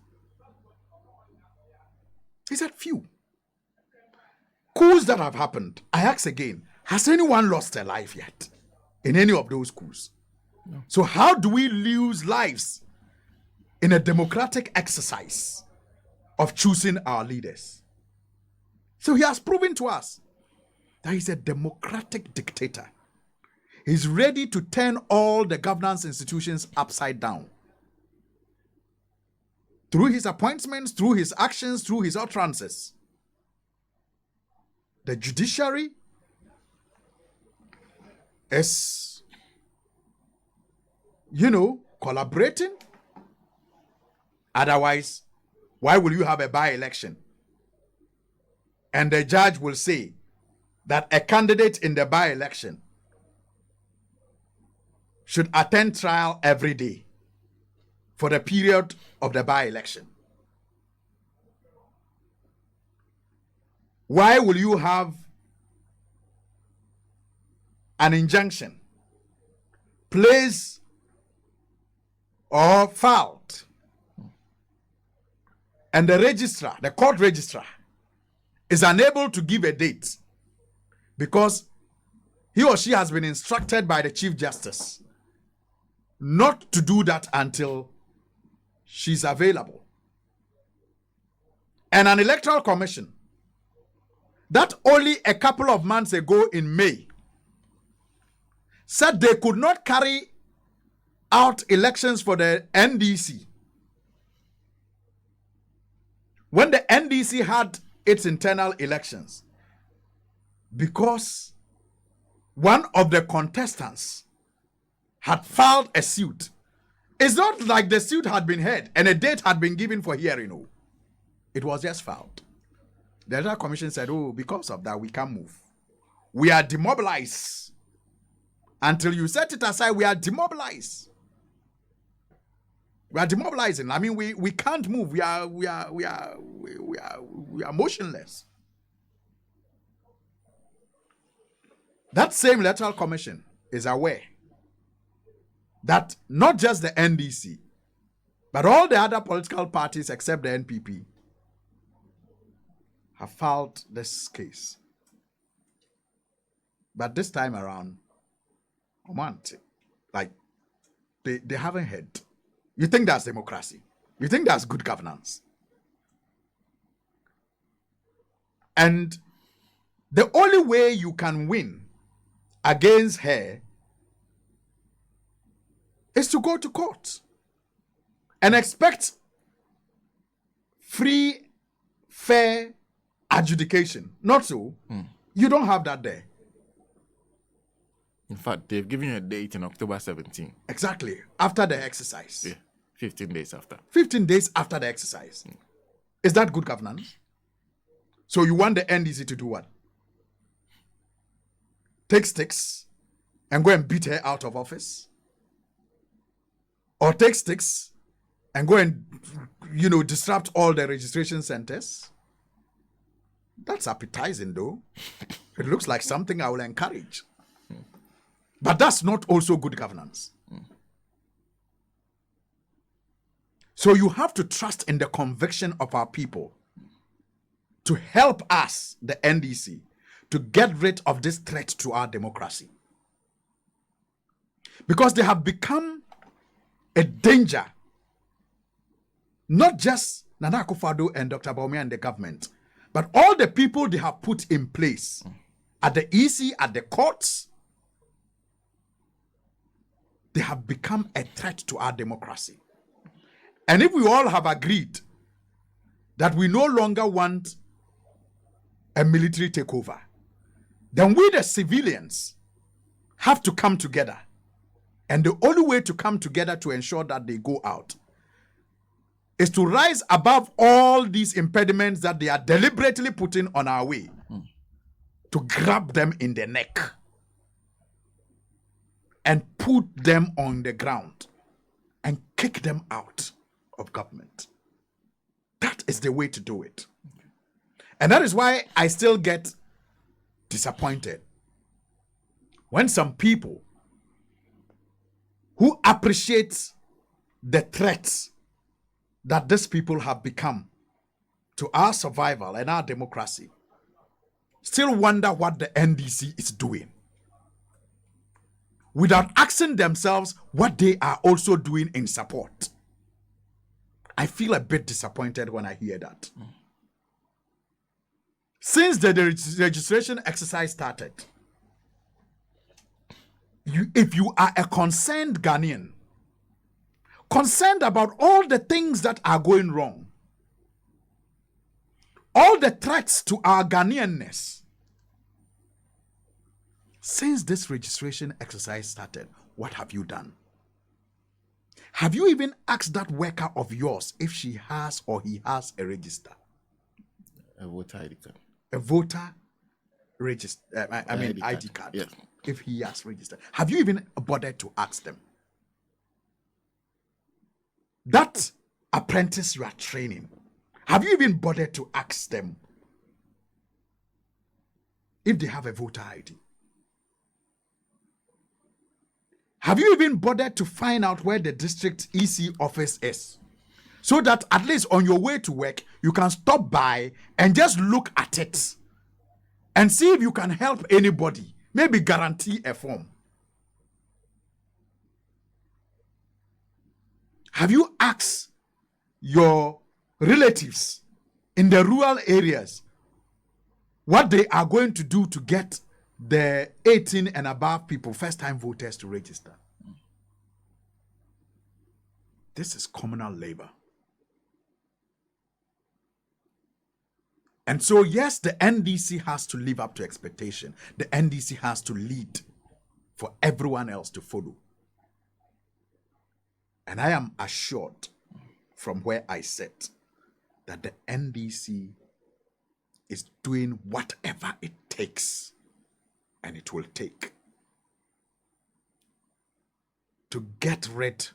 He said few. Coups that have happened, I ask again, has anyone lost their life yet in any of those coups? No. So how do we lose lives in a democratic exercise of choosing our leaders? So he has proven to us that he's a democratic dictator. He's ready to turn all the governance institutions upside down. Through his appointments, through his actions, through his utterances. The judiciary is, collaborating. Otherwise, why will you have a by-election? And the judge will say that a candidate in the by-election should attend trial every day for the period of the by-election. Why will you have an injunction placed or filed, and the registrar, the court registrar, is unable to give a date because he or she has been instructed by the Chief Justice not to do that until she's available? And an electoral commission that only a couple of months ago in May said they could not carry out elections for the NDC when the NDC had its internal elections because one of the contestants had filed a suit. It's not like the suit had been heard and a date had been given for hearing. No. It was just filed. The Electoral Commission said, because of that, we can't move. We are demobilized. Until you set it aside, we are demobilized. We are demobilizing. I mean, we can't move. We are motionless. That same Electoral Commission is aware that not just the NDC, but all the other political parties except the NPP have filed this case. But this time around, they haven't heard. You think that's democracy? You think that's good governance? And the only way you can win against her is to go to court and expect free, fair adjudication. Not so. You don't have that there. In fact, they've given you a date in October 17. Exactly. After the exercise. Yeah. 15 days after. 15 days after the exercise. Is that good governance? So you want the NDC to do what? take sticks and go and beat her out of office, or take sticks and go and, disrupt all the registration centers. That's appetizing, though. It looks like something I will encourage. But that's not also good governance. So you have to trust in the conviction of our people to help us, the NDC, to get rid of this threat to our democracy. Because they have become a danger, not just Nana Akufo-Addo and Dr. Bawumia and the government, but all the people they have put in place at the EC, at the courts. They have become a threat to our democracy. And if we all have agreed that we no longer want a military takeover, then we, the civilians, have to come together. And the only way to come together to ensure that they go out is to rise above all these impediments that they are deliberately putting on our way, to grab them in the neck and put them on the ground and kick them out of government. That is the way to do it. And that is why I still get disappointed when some people who appreciate the threats that these people have become to our survival and our democracy still wonder what the NDC is doing, without asking themselves what they are also doing in support. I feel a bit disappointed when I hear that. Since the registration exercise started, if you are a concerned Ghanaian, concerned about all the things that are going wrong, all the threats to our Ghanaianness, since this registration exercise started, what have you done? Have you even asked that worker of yours if she has or he has a register? A voter ID card. A voter register, ID card. Yes. If he has registered. Have you even bothered to ask them? That apprentice you are training, have you even bothered to ask them if they have a voter ID? Have you even bothered to find out where the district EC office is? So that at least on your way to work, you can stop by and just look at it and see if you can help anybody, maybe guarantee a form. Have you asked your relatives in the rural areas what they are going to do to get the 18 and above people, first-time voters, to register? This is communal labor. And so, yes, the NDC has to live up to expectation. The NDC has to lead for everyone else to follow. And I am assured from where I sit that the NDC is doing whatever it takes, and it will take, to get rid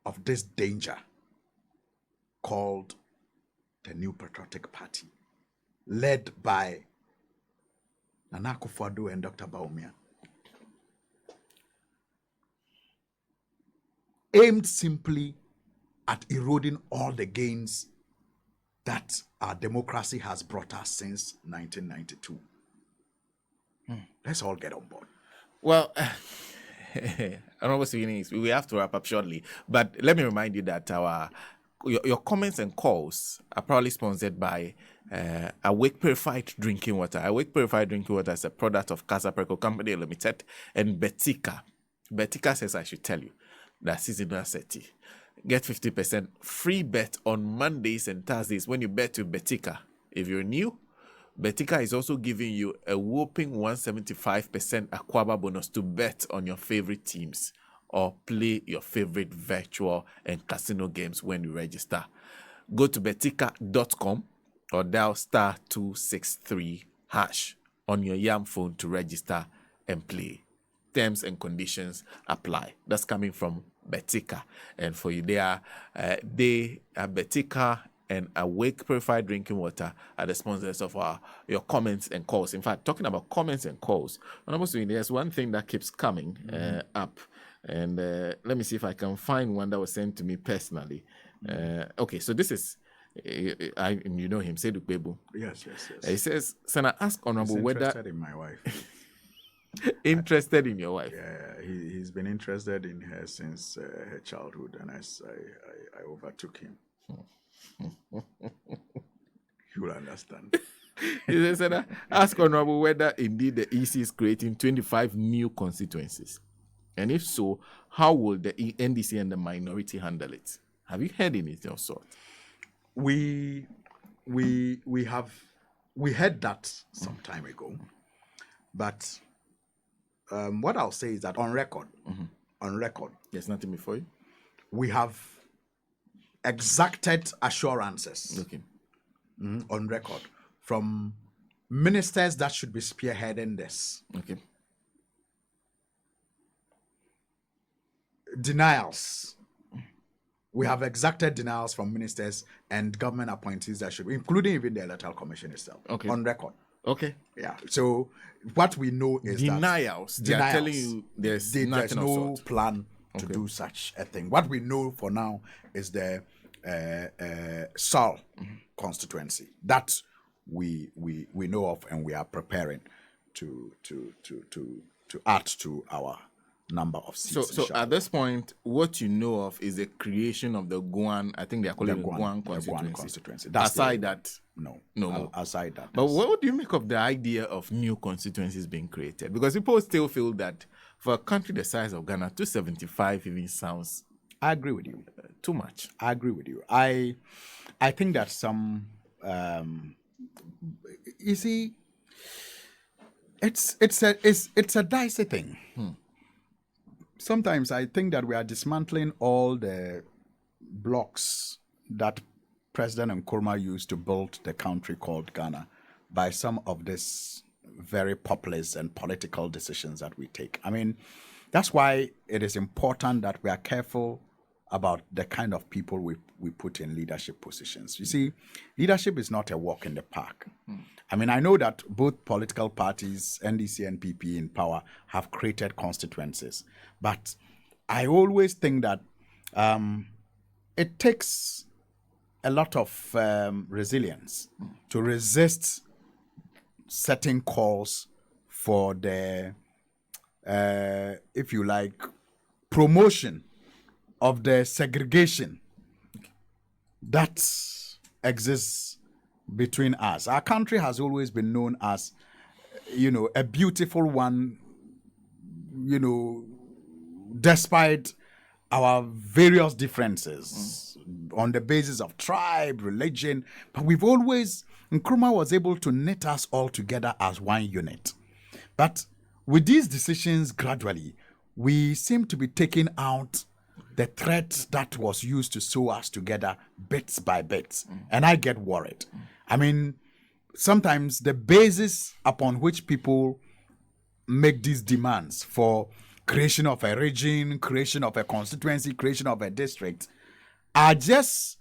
of this danger called the New Patriotic Party, led by Nana Akufo-Addo and Dr. Bawumia, aimed simply at eroding all the gains that our democracy has brought us since 1992. Let's all get on board. Well, Honorable Suhuyini, we have to wrap up shortly, but let me remind you that your comments and calls are probably sponsored by Awake Purified Drinking Water. Awake Purified Drinking Water is a product of Casa Preco Company Limited and Betika. Betika says I should tell you that seasonal seti. Get 50% free bet on Mondays and Thursdays when you bet with Betika. If you're new, Betika is also giving you a whopping 175% Aquaba bonus to bet on your favorite teams or play your favorite virtual and casino games when you register. Go to betika.com or dial *263# on your YAM phone to register and play. Terms and conditions apply. That's coming from Betika. And for you, they are Betika and Awake Purified Drinking Water are the sponsors of your comments and calls. In fact, talking about comments and calls, there's one thing that keeps coming up. And let me see if I can find one that was sent to me personally. Okay, so this is, you know him, Sedu Kwebu. Yes. He says, Sana, ask Honorable whether... interested in my wife. Interested in your wife? Yeah, he's been interested in her since her childhood, and as I overtook him. You will understand. He said, ask Honorable whether indeed the EC is creating 25 new constituencies. And if so, how will the NDC and the minority handle it? Have you heard anything of sort? We heard that some time ago, but what I'll say is that on record, there's nothing before you. We have exacted assurances Okay. On record from ministers that should be spearheading this. Okay. Denials. We have exacted denials from ministers and government appointees that should be, including even the Electoral Commission itself. Okay. On record. Okay. Yeah. So what we know is denials. that they are telling you there's no plan to Okay. do such a thing. What we know for now is the Sal constituency that we know of, and we are preparing to add to our number of seats. So at this point, what you know of is the creation of the Guan. I think they are calling it the Guan constituency. Aside that, no. Aside that. But what do you make of the idea of new constituencies being created? Because people still feel that for a country the size of Ghana, 275 even sounds. I agree with you. Too much. I agree with you. I think that some. You see, it's a dicey thing. Sometimes I think that we are dismantling all the blocks that President Nkrumah used to build the country called Ghana by some of these very populist and political decisions that we take. I mean, that's why it is important that we are careful about the kind of people we put in leadership positions. You see, leadership is not a walk in the park. I mean, I know that both political parties, NDC and PP in power, have created constituencies. But I always think that it takes a lot of resilience to resist certain calls for the, if you like, promotion of the segregation that exists between us. Our country has always been known as, a beautiful one, despite our various differences on the basis of tribe, religion. But Nkrumah was able to knit us all together as one unit. But with these decisions, gradually, we seem to be taking out the thread that was used to sew us together bits by bits. And I get worried. I mean, sometimes the basis upon which people make these demands for creation of a region, creation of a constituency, creation of a district are just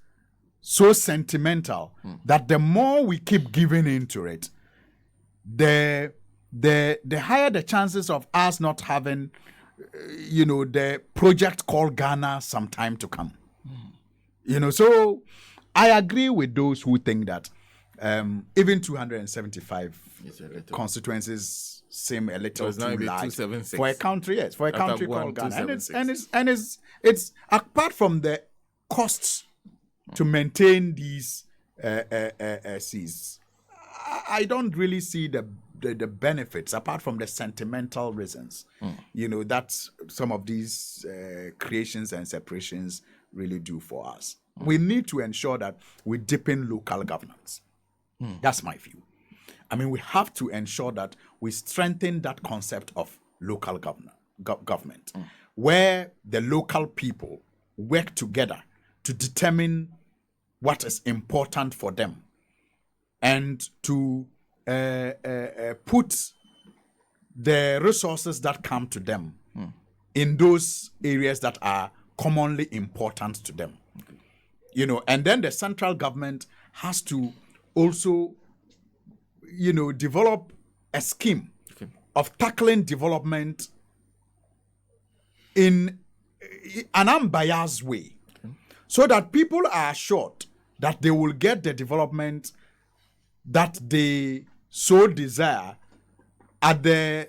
so sentimental that the more we keep giving into it, the higher the chances of us not having the project called Ghana some time to come. So I agree with those who think that even 275 constituencies seem a little too large for a country. Yes, for a country called Ghana, and it's apart from the costs to maintain these seas. I don't really see the benefits apart from the sentimental reasons. That some of these creations and separations really do for us. We need to ensure that we deepen local governance. That's my view. I mean, we have to ensure that we strengthen that concept of local government, where the local people work together to determine what is important for them and to put the resources that come to them in those areas that are commonly important to them. And then the central government has to also, develop a scheme of tackling development in an unbiased way, so that people are assured that they will get the development that they so desire at the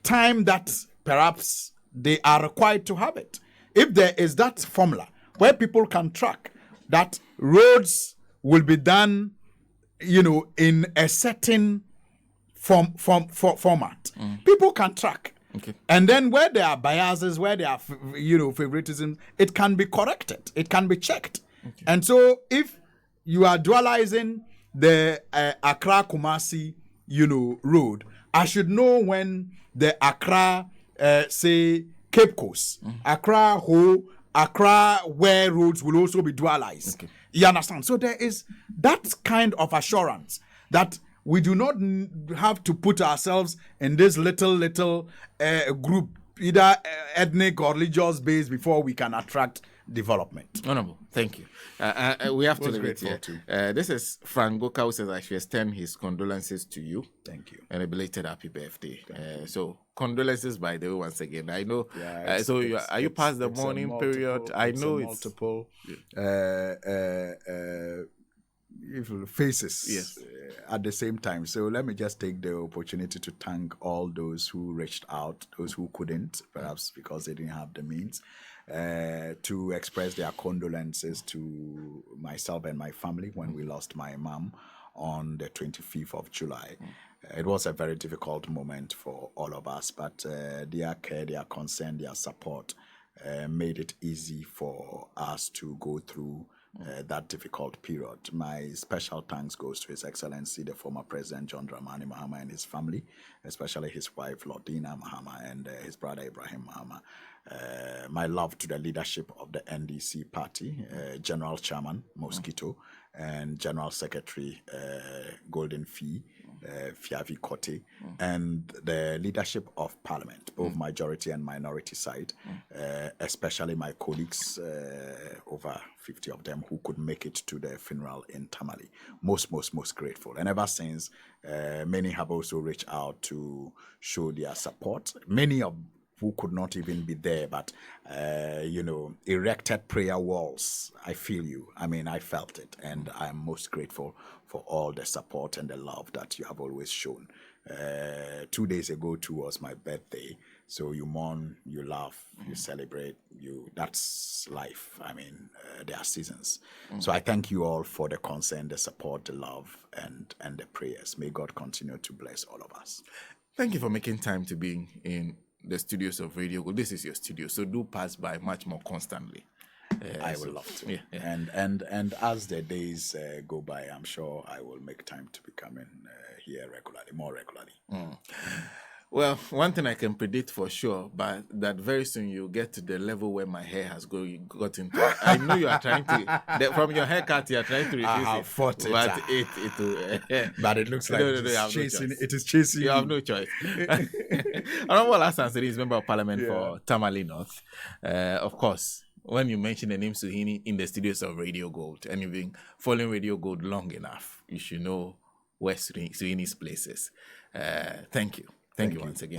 time that perhaps they are required to have it. If there is that formula where people can track that roads will be done, in a certain format, people can track. Okay. And then where there are biases, where there are, favoritism, it can be corrected. It can be checked. Okay. And so if you are dualizing the Accra Kumasi, road, I should know when the Accra, say, Cape Coast, Accra Ho, Accra where roads will also be dualized. Okay. You understand? So there is that kind of assurance that we do not have to put ourselves in this little group, either ethnic or religious base, before we can attract development. Honorable, thank you. We have to leave it here. This is Frank Goka, who says I should extend his condolences to you. Thank you. And a belated happy birthday. So condolences, by the way, once again. I know. Are you past the mourning period? I know it's multiple. Faces, yes, at the same time. So let me just take the opportunity to thank all those who reached out, those who couldn't, perhaps because they didn't have the means, to express their condolences to myself and my family when we lost my mom on the 25th of July. It was a very difficult moment for all of us, but their care, their concern, their support made it easy for us to go through that difficult period. My special thanks goes to His Excellency, the former President John Dramani Mahama, and his family, especially his wife Lordina Mahama and his brother Ibrahim Mahama. My love to the leadership of the NDC party, General Chairman Mosquito, and General Secretary Golden Fee, Fiavi Kote, and the leadership of Parliament, both majority and minority side, especially my colleagues, over 50 of them, who could make it to the funeral in Tamale. Most grateful. And ever since, many have also reached out to show their support. Many of who could not even be there, but, erected prayer walls. I feel you. I mean, I felt it. And I'm most grateful for all the support and the love that you have always shown. 2 days ago, too, was my birthday. So you mourn, you laugh, you celebrate, that's life. I mean, there are seasons. So I thank you all for the concern, the support, the love, and the prayers. May God continue to bless all of us. Thank you for making time to be in the studios of Radio Gold. This is your studio, so do pass by much more constantly. I will love to. Yeah. And as the days go by, I'm sure I will make time to be coming here more regularly. Well, one thing I can predict for sure, but that very soon you'll get to the level where my hair has gotten to. I know you are trying to, from your haircut, you are trying to reduce I have fought it. But it will. But it looks like it is chasing you. You have no choice. Honorable Alhassan Suhuyini is Member of Parliament for Tamale North. Of course, when you mention the name Suhuyini in the studios of Radio Gold, and you've been following Radio Gold long enough, you should know where Suhuyini's place is. Thank you. Thank you once again.